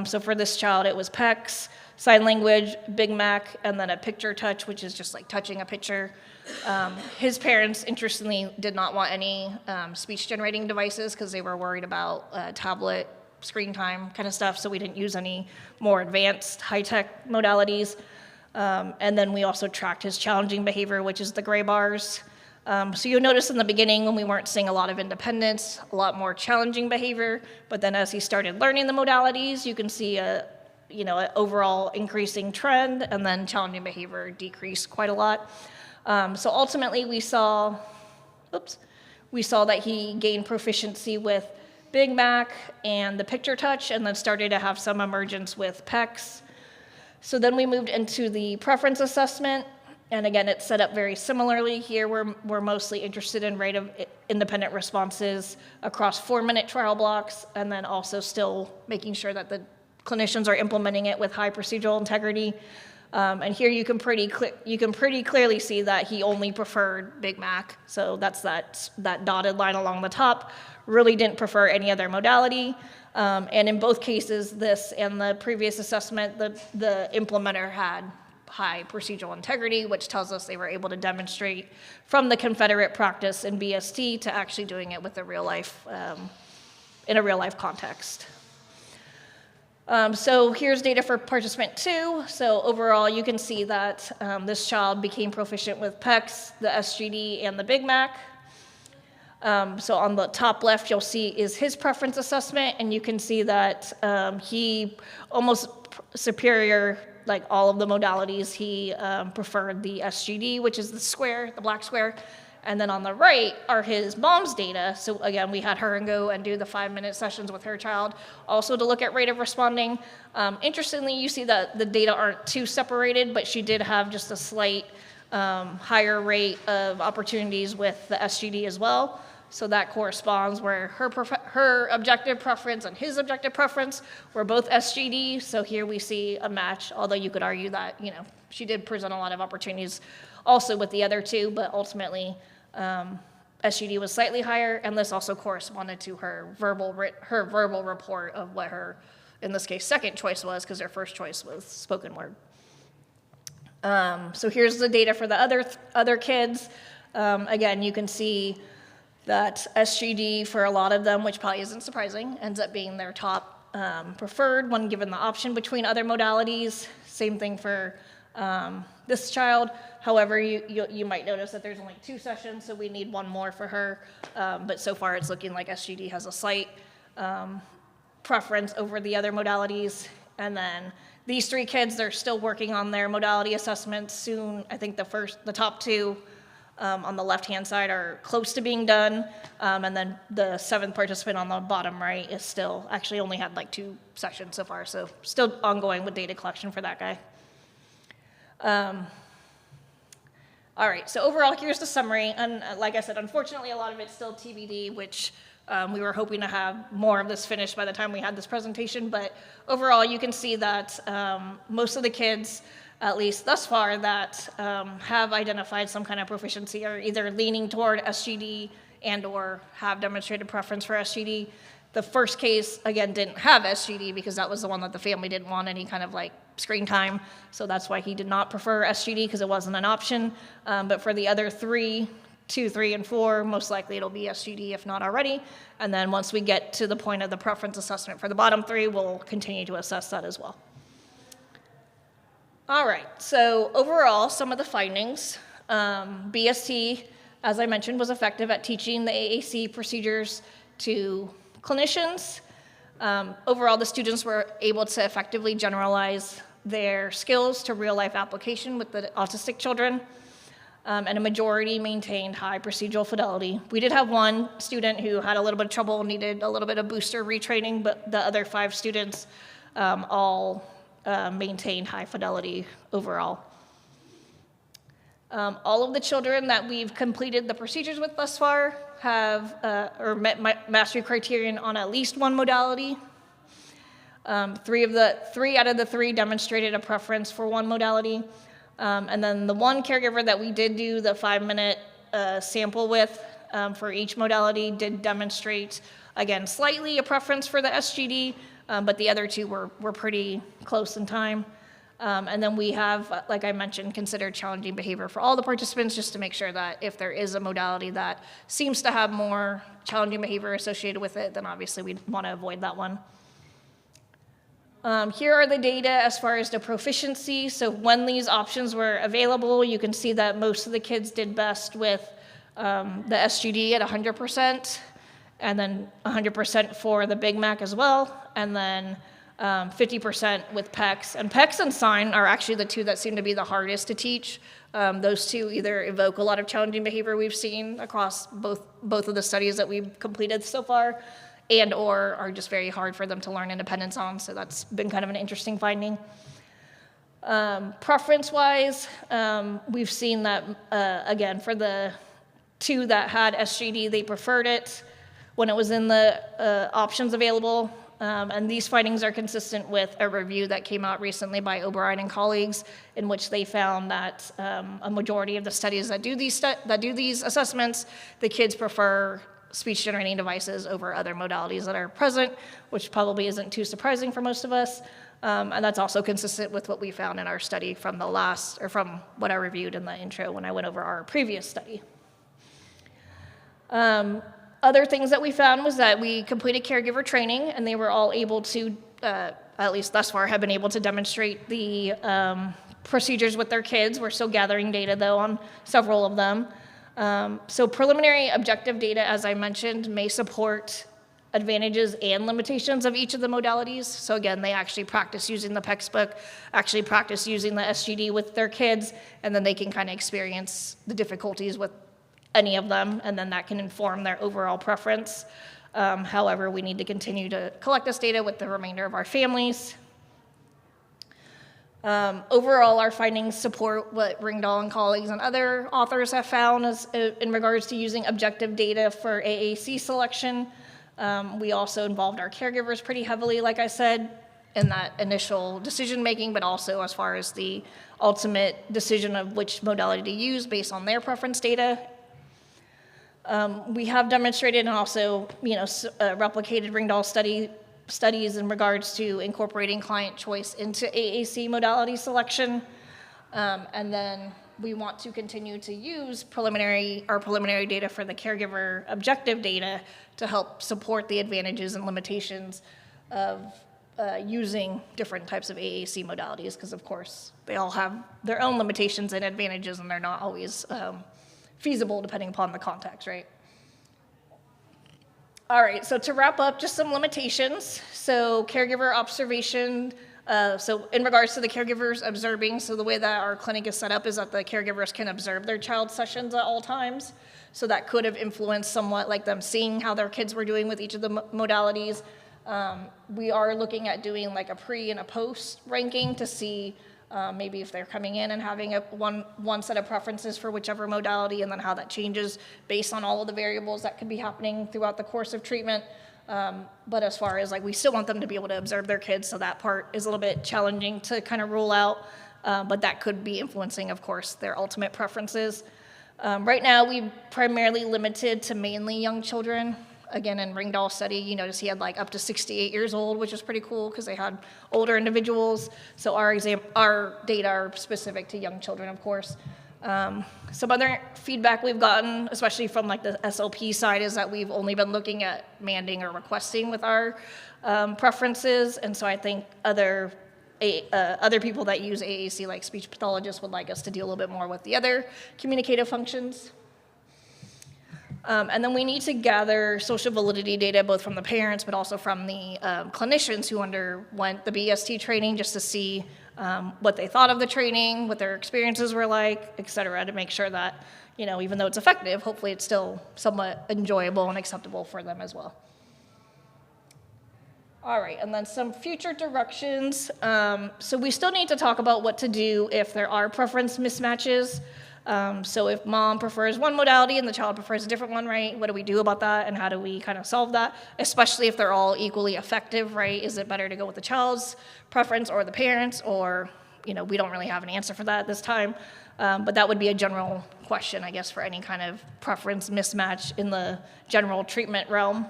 So for this child, it was PECS, sign language, Big Mac, and then a picture touch, which is just like touching a picture. His parents, interestingly, did not want any speech-generating devices because they were worried about tablet screen time kind of stuff, so we didn't use any more advanced high-tech modalities. And then we also tracked his challenging behavior, which is the gray bars. So you'll notice in the beginning when we weren't seeing a lot of independence, a lot more challenging behavior, but then as he started learning the modalities, you can see an overall increasing trend, and then challenging behavior decreased quite a lot. So ultimately, we saw that he gained proficiency with Big Mac and the picture touch, and then started to have some emergence with PECS. So then we moved into the preference assessment, and again, it's set up very similarly. Here, we're mostly interested in rate of independent responses across 4-minute trial blocks, and then also still making sure that the clinicians are implementing it with high procedural integrity. And here you can pretty clearly see that he only preferred Big Mac. So that's that dotted line along the top. Really didn't prefer any other modality. And in both cases, this and the previous assessment, the implementer had high procedural integrity, which tells us they were able to demonstrate from the Confederate practice in BST to actually doing it with a real life, in a real life context. So here's data for participant 2. So overall, you can see that this child became proficient with PECS, the SGD, and the Big Mac. So on the top left, you'll see is his preference assessment, and you can see that he almost superior, like all of the modalities, he preferred the SGD, which is the square, the black square. And then on the right are his mom's data. So again, we had her go and do the 5-minute sessions with her child, also to look at rate of responding. Interestingly, you see that the data aren't too separated, but she did have just a slight higher rate of opportunities with the SGD as well. So that corresponds where her objective preference and his objective preference were both SGD. So here we see a match, although you could argue that, she did present a lot of opportunities also with the other two, but ultimately SGD was slightly higher, and this also corresponded to her verbal report of what her, in this case, second choice was, because her first choice was spoken word. So here's the data for the other kids. Again, you can see that SGD for a lot of them, which probably isn't surprising, ends up being their top preferred when given the option between other modalities. Same thing for this child. However, you might notice that there's only 2 sessions, so we need one more for her. But so far, it's looking like SGD has a slight preference over the other modalities. And then these 3 kids, they're still working on their modality assessments soon. I think the top 2 on the left-hand side are close to being done. And then the 7th participant on the bottom right is still, actually only had like 2 sessions so far, so still ongoing with data collection for that guy. All right, so overall, here's the summary. And like I said, unfortunately, a lot of it's still TBD, which we were hoping to have more of this finished by the time we had this presentation. But overall, you can see that most of the kids, at least thus far, that have identified some kind of proficiency are either leaning toward SGD and or have demonstrated preference for SGD. The first case, again, didn't have SGD because that was the one that the family didn't want any kind of like screen time. So that's why he did not prefer SGD, because it wasn't an option. But for the other 3, 2, 3, and 4, most likely it'll be SGD if not already. And then once we get to the point of the preference assessment for the bottom 3, we'll continue to assess that as well. All right, so overall, some of the findings. BST, as I mentioned, was effective at teaching the AAC procedures to clinicians. Overall, the students were able to effectively generalize their skills to real-life application with the autistic children, and a majority maintained high procedural fidelity. We did have one student who had a little bit of trouble, needed a little bit of booster retraining, but the other 5 students all maintained high fidelity overall. All of the children that we've completed the procedures with thus far have or met mastery criterion on at least one modality. 3 out of the 3 demonstrated a preference for one modality. And then the one caregiver that we did do the 5-minute sample with for each modality did demonstrate, again, slightly a preference for the SGD, but the other 2 were pretty close in time. And then we have, like I mentioned, considered challenging behavior for all the participants, just to make sure that if there is a modality that seems to have more challenging behavior associated with it, then obviously we'd want to avoid that one. Here are the data as far as the proficiency. So when these options were available, you can see that most of the kids did best with the SGD at 100%, and then 100% for the Big Mac as well, and then 50% with PECs. And PECs and sign are actually the 2 that seem to be the hardest to teach. Those 2 either evoke a lot of challenging behavior we've seen across both of the studies that we've completed so far, and or are just very hard for them to learn independence on. So that's been kind of an interesting finding. Preference-wise, we've seen that, again, for the 2 that had SGD, they preferred it when it was in the options available. And these findings are consistent with a review that came out recently by O'Brien and colleagues, in which they found that a majority of the studies that do these assessments, the kids prefer speech-generating devices over other modalities that are present, which probably isn't too surprising for most of us. And that's also consistent with what we found in our study from from what I reviewed in the intro when I went over our previous study. Other things that we found was that we completed caregiver training, and they were all able to, at least thus far, have been able to demonstrate the procedures with their kids. We're still gathering data, though, on several of them. So preliminary objective data, as I mentioned, may support advantages and limitations of each of the modalities. So again, they actually practice using the PECS book, actually practice using the SGD with their kids, and then they can kind of experience the difficulties with any of them, and then that can inform their overall preference. However, we need to continue to collect this data with the remainder of our families. Overall, our findings support what Ringdahl and colleagues and other authors have found in regards to using objective data for AAC selection. We also involved our caregivers pretty heavily, like I said, in that initial decision-making, but also as far as the ultimate decision of which modality to use based on their preference data. We have demonstrated and also, replicated Ringdahl studies in regards to incorporating client choice into AAC modality selection. And then we want to continue to use our preliminary data for the caregiver objective data to help support the advantages and limitations of using different types of AAC modalities, because of course they all have their own limitations and advantages, and they're not always feasible depending upon the context, right? All right, so to wrap up, just some limitations. So caregiver observation, so in regards to the caregivers observing, so the way that our clinic is set up is that the caregivers can observe their child's sessions at all times. So that could have influenced somewhat, like them seeing how their kids were doing with each of the modalities. We are looking at doing like a pre and a post ranking to see maybe if they're coming in and having one set of preferences for whichever modality, and then how that changes based on all of the variables that could be happening throughout the course of treatment. But as far as we still want them to be able to observe their kids, so that part is a little bit challenging to kind of rule out, but that could be influencing, of course, their ultimate preferences. Right now, we've primarily limited to mainly young children. Again, in Ringdahl's study, you notice he had up to 68 years old, which is pretty cool because they had older individuals. So our data are specific to young children, of course. Some other feedback we've gotten, especially from the SLP side, is that we've only been looking at manding or requesting with our preferences. And so I think other people that use AAC, like speech pathologists, would like us to do a little bit more with the other communicative functions. And then we need to gather social validity data, both from the parents, but also from the clinicians who underwent the BST training, just to see what they thought of the training, what their experiences were like, et cetera, to make sure that, even though it's effective, hopefully it's still somewhat enjoyable and acceptable for them as well. All right, and then some future directions. So we still need to talk about what to do if there are preference mismatches. So if mom prefers one modality and the child prefers a different one, right? What do we do about that, and how do we kind of solve that? Especially if they're all equally effective, right? Is it better to go with the child's preference or the parents, or, we don't really have an answer for that at this time. But that would be a general question, I guess, for any kind of preference mismatch in the general treatment realm.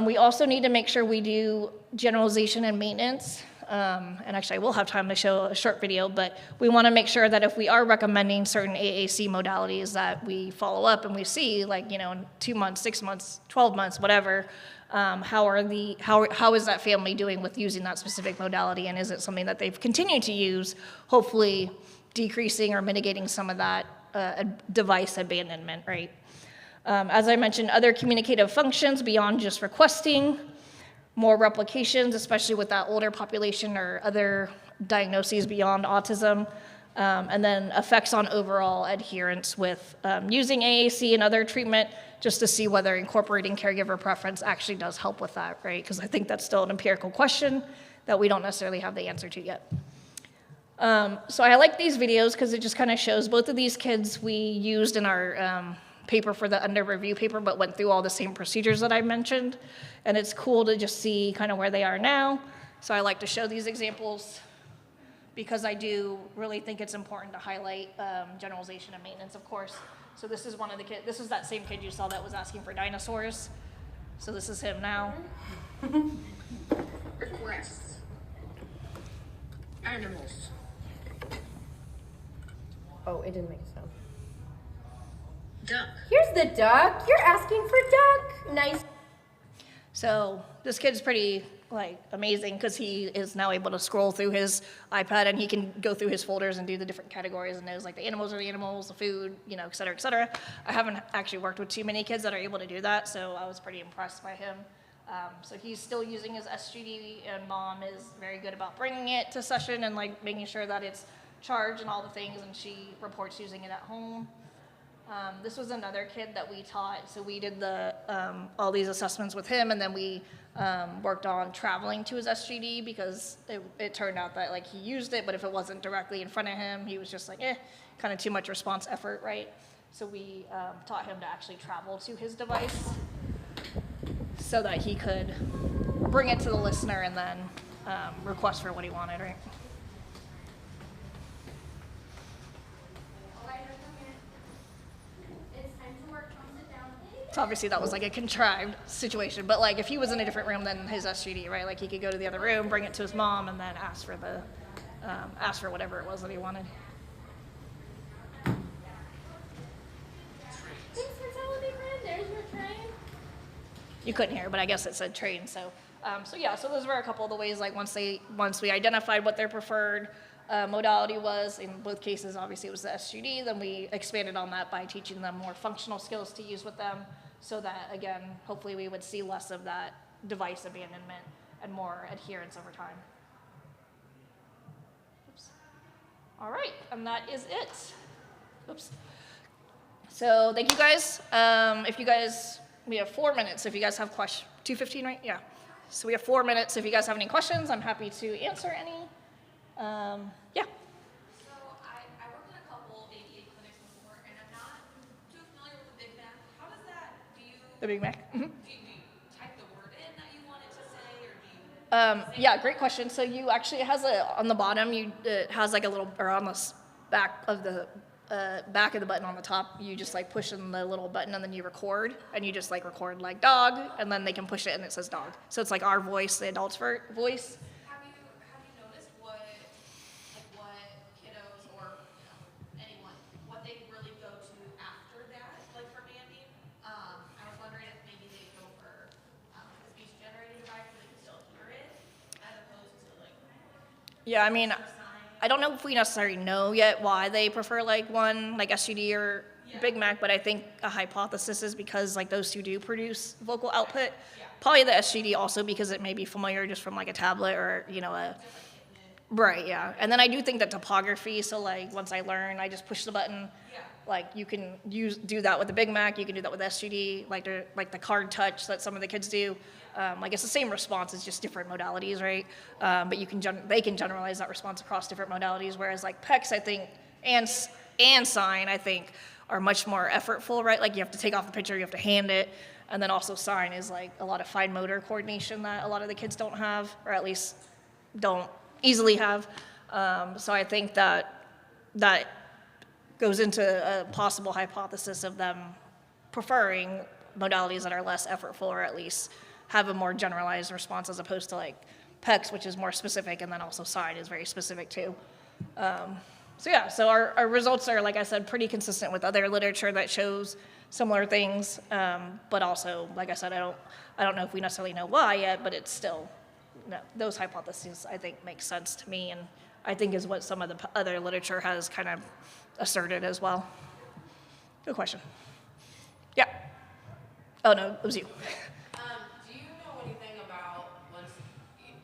We also need to make sure we do generalization and maintenance. And actually, I will have time to show a short video, but we want to make sure that if we are recommending certain AAC modalities, that we follow up and we see, in 2 months, 6 months, 12 months, whatever, how is that family doing with using that specific modality, and is it something that they've continued to use, hopefully decreasing or mitigating some of that device abandonment, right? As I mentioned, other communicative functions beyond just requesting, more replications, especially with that older population or other diagnoses beyond autism, and then effects on overall adherence with using AAC and other treatment, just to see whether incorporating caregiver preference actually does help with that, right? Because I think that's still an empirical question that we don't necessarily have the answer to yet. So I like these videos because it just kind of shows both of these kids we used in our paper for the under review paper, but went through all the same procedures that I mentioned. And it's cool to just see kind of where they are now. So I like to show these examples because I do really think it's important to highlight generalization and maintenance, of course. So this is one of the kids, this is that same kid you saw that was asking for dinosaurs. So this is him now. Requests. Animals. Oh, it didn't make a sound. Duck. Here's the duck. You're asking for duck. Nice. So this kid's pretty amazing because he is now able to scroll through his iPad, and he can go through his folders and do the different categories and knows the animals are the animals, the food, et cetera, et cetera. I haven't actually worked with too many kids that are able to do that, so I was pretty impressed by him. So he's still using his SGD, and mom is very good about bringing it to session and making sure that it's charged and all the things, and she reports using it at home. This was another kid that we taught, so we did all these assessments with him, and then we worked on traveling to his SGD because it turned out that like he used it, but if it wasn't directly in front of him, he was just like, kind of too much response effort, right? So we taught him to actually travel to his device so that he could bring it to the listener and then request for what he wanted, right? So obviously that was like a contrived situation, but like if he was in a different room than his SGD, right? Like he could go to the other room, bring it to his mom, and then ask for whatever it was that he wanted. Thanks for telling me, friend. There's your train. You couldn't hear, but I guess it said train. So so those were a couple of the ways. Like once we identified what their preferred modality was, in both cases, obviously it was the SGD. Then we expanded on that by teaching them more functional skills to use with them, so that again, hopefully, we would see less of that device abandonment and more adherence over time. Oops. All right, and that is it. Oops. So thank you guys. We have 4 minutes. If you guys have questions, 2:15, right? Yeah. So we have 4 minutes. If you guys have any questions, I'm happy to answer any. Yeah. So I worked in a couple ADA clinics before, and I'm not too familiar with the Big Mac. How does that, The Big Mac. Mm-hmm. do you type the word in that you wanted to say, or do you? Yeah, great question. So you actually, it has on the bottom, it has like a little, or on the back of the button on the top, you just like push in the little button and then you record, and you just like record like dog, and then they can push it and it says dog. So it's like our voice, the adult's voice. Have you noticed what kiddos or anyone, what they really go to after that, like for banding? I was wondering if maybe they go for a speech generating device so they can still hear it, as opposed to like. Yeah, I mean, I don't know if we necessarily know yet why they prefer like one, like SGD or Big Mac, but I think a hypothesis is because like those two do produce vocal output. Probably the SGD also because it may be familiar just from like a tablet or, right, yeah. And then I do think that topography, so like once I learn, I just push the button. Like you can do that with the Big Mac, you can do that with SGD, like the card touch that some of the kids do. Like it's the same response, it's just different modalities, right? But they can generalize that response across different modalities, whereas like PECs, I think, and sign, I think, are much more effortful, right? Like you have to take off the picture, you have to hand it, and then also sign is like a lot of fine motor coordination that a lot of the kids don't have, or at least don't easily have. So I think that goes into a possible hypothesis of them preferring modalities that are less effortful, or at least have a more generalized response, as opposed to like PECs, which is more specific, and then also sign is very specific too. So our results are, like I said, pretty consistent with other literature that shows similar things, but also, like I said, I don't know if we necessarily know why yet, but it's still, those hypotheses I think make sense to me, and I think is what some of the other literature has kind of asserted as well. Good question. Yeah. Oh no, it was you. Do you know anything about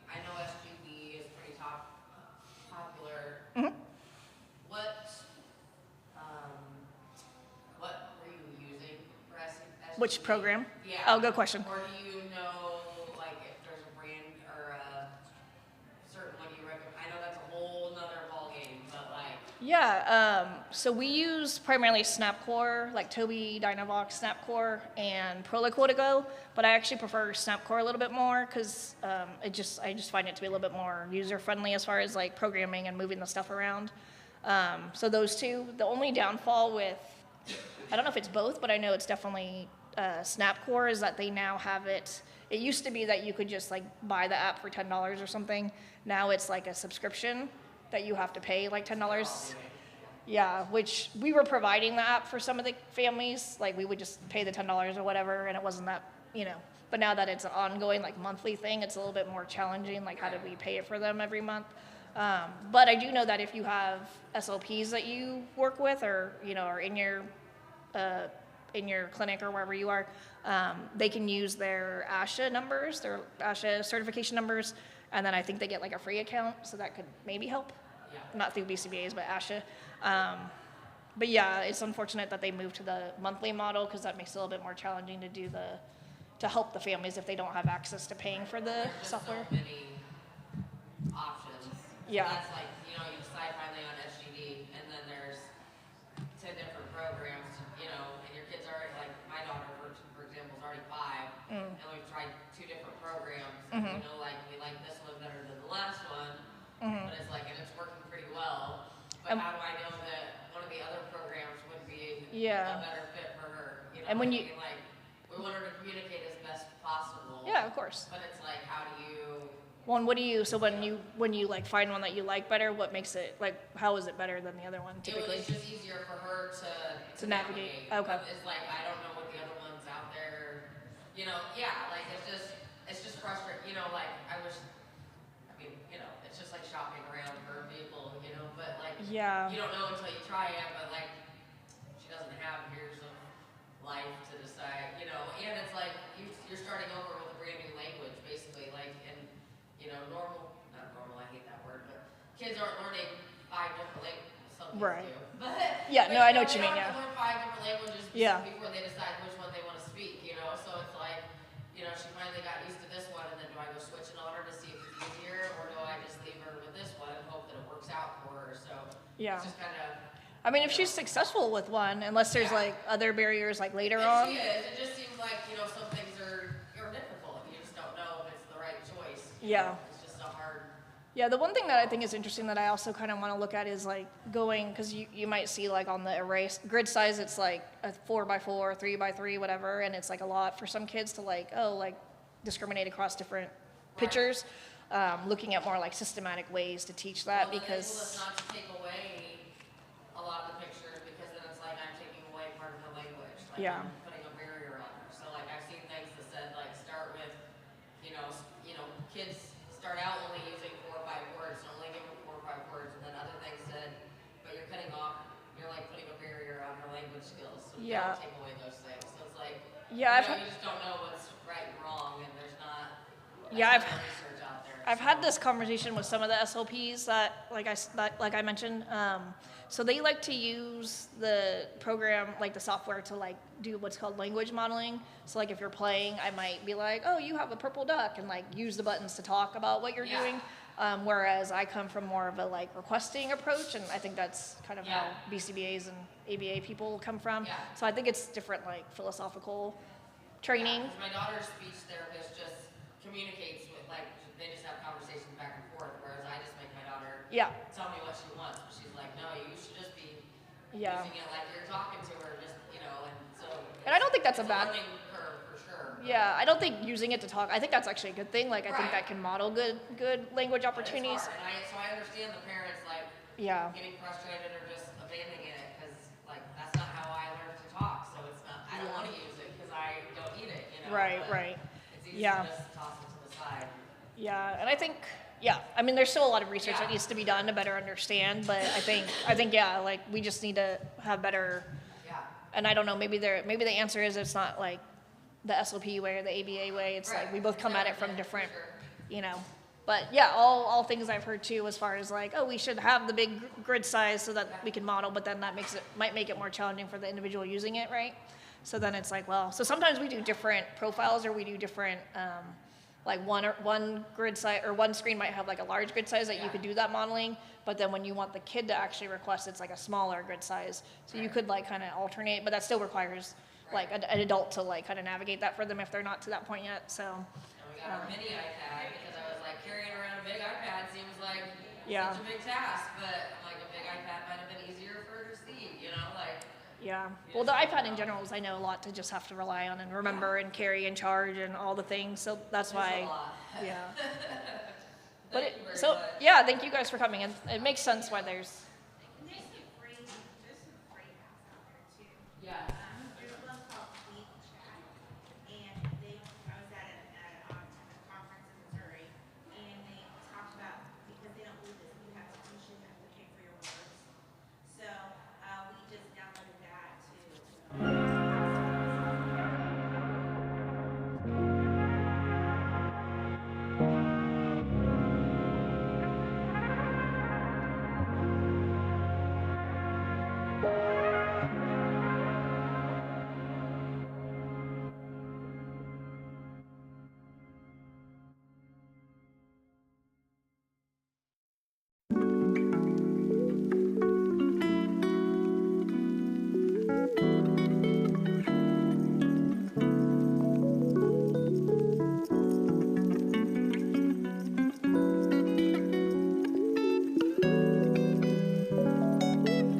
I know SGB is pretty popular. Mm-hmm. What were you using for SGB? Which program? Yeah. Oh, good question. Or do you know, like, if there's a brand or a certain one you recommend? I know that's a whole nother ballgame, but like. Yeah, so we use primarily Snapcore, like Tobii Dynavox Snapcore and Proliquo, but I actually prefer Snapcore a little bit more because I just find it to be a little bit more user-friendly as far as like programming and moving the stuff around. So those two. The only downfall with, I don't know if it's both, but I know it's definitely Snapcore, is that they now have it. It used to be that you could just like buy the app for $10 or something. Now it's like a subscription that you have to pay like $10. Yeah, which we were providing the app for some of the families. Like we would just pay the $10 or whatever, and it wasn't that, but now that it's an ongoing like monthly thing, it's a little bit more challenging. Like how do we pay it for them every month? But I do know that if you have SLPs that you work with, or are in your clinic or wherever you are, they can use their ASHA numbers, their ASHA certification numbers, and then I think they get like a free account, so that could maybe help. Not through BCBAs, but ASHA. But yeah, it's unfortunate that they moved to the monthly model, because that makes it a little bit more challenging to do to help the families if they don't have access to paying for the There's just software. so many options. Yeah. So that's like, you know, you decide finally on SGD, and then there's 10 different programs, you know, and your kid's already, like, my daughter, for example, is already 5, and we've tried 2 different programs, and we know, like, we like this one better than the last one, but it's like, and it's working pretty well, but how do I know that one of the other programs would be Yeah. a better fit for her? You know, And when I you- mean, like, we want her to communicate as best possible. Yeah, of course. But it's like, how do you? Well, and what do you, so when you like find one that you like better, what makes it, like, how is it better than the other one typically? It's just easier for her to navigate. Okay. But it's like, I don't know what the other ones out there, you know, yeah, like, it's just frustrating, you know, like, I wish, I mean, you know, it's just like shopping around for people, you know, but like, Yeah. you don't know until you try it, but like, she doesn't have years of life to decide, you know, and it's like, you're starting over with a brand new language, basically, like, and, you know, not normal, I hate that word, but kids aren't learning 5 different languages, some kids Right. do. But, Yeah, no, I know what you they mean, don't have yeah. to learn 5 different languages Yeah. before they decide which one they want to speak, you know, so it's like, you know, she finally got used to this one, and then do I go switch it on her to see if it's easier, or do I just leave her with this one and hope that it works out for her, so. Yeah. It's just kind of. I mean, if she's successful with one, unless there's like other barriers like later And on. she is, it just seems like, you know, some things are difficult, you just don't know if it's the right choice. you Yeah. know, It's just a hard. Yeah, the one thing that I think is interesting that I also kind of want to look at is like going, because you might see like on the array grid size, it's like a 4x4, 3x3, whatever, and it's like a lot for some kids to like, discriminate across different pictures. Looking at more like systematic ways to teach that Well, because. They told us not to take away a lot of the pictures, because then it's like I'm taking away part of her language. Like Yeah. I'm putting a barrier on her. So like I've seen things that said like start with, you know, kids start out only using 4 or 5 words, so only give them 4 or 5 words, and then other things said, but you're cutting off, you're like putting a barrier on her language skills. So Yeah. don't take away those things. So it's like, Yeah, you know, you just don't know what's right and wrong, and there's not. Yeah, there's no research out there. I've had this conversation with some of the SLPs that, like I mentioned, so they like to use the program, like the software, to like do what's called language modeling. So like if you're playing, I might be like, oh, you have a purple duck, and like use the buttons to talk about what you're Yeah. doing. Whereas I come from more of a like requesting approach, and I think that's kind of how Yeah. BCBAs and ABA people come from. Yeah. So I think it's different like philosophical training. Yeah, 'cause my daughter's speech therapist just communicates with, like, they just have conversations back and forth, whereas I just make my daughter Yeah, tell me what she wants, but she's like, no, you should just be yeah. using it like you're talking to her, just, you know, and so. And I don't think that's it's a bad- learning curve for sure. but- Yeah, I don't think using it to talk, I think that's actually a good thing. Like, I think Right. that can model good language but it's opportunities. hard, and so I understand the parents, like, Yeah, getting frustrated or just abandoning it, because, like, that's not how I learned to talk, so it's not, I don't want to use it, because I don't need it, you know. right, but right. It's easy Yeah. to just toss it to the side. Yeah, and I think, I mean, there's still a lot of research that Yeah. needs to be done to better understand, but I think, yeah, like, we just need to have better, Yeah. and I don't know, maybe the answer is it's not like the SLP way or the ABA way. It's like Right. we both come at it from Yeah, different, for sure. you know. But yeah, all things I've heard too, as far as like, oh, we should have the big grid size so that we can model, but then that might make it more challenging for the individual using it, right? So then it's like, well, so sometimes we do different profiles, or we do different, like one grid size, or one screen might have like a large grid size that you Yeah. could do that modeling, but then when you want the kid to actually request, it's like a smaller grid size. So you could like kind of alternate, but that still requires like an adult to like kind of navigate that for them if they're not to that point yet. So And we got our mini iPad, because I was like, carrying around a big iPad seems like Yeah. such a big task, but like a big iPad might have been easier for her to see, you know, like. yeah, well, the iPad in general is, I know, a lot to just have to rely on and remember and carry and charge and all the things. So that's It's a why, lot. yeah. But Thank you very so much. yeah, thank you guys for coming, and it makes sense why there's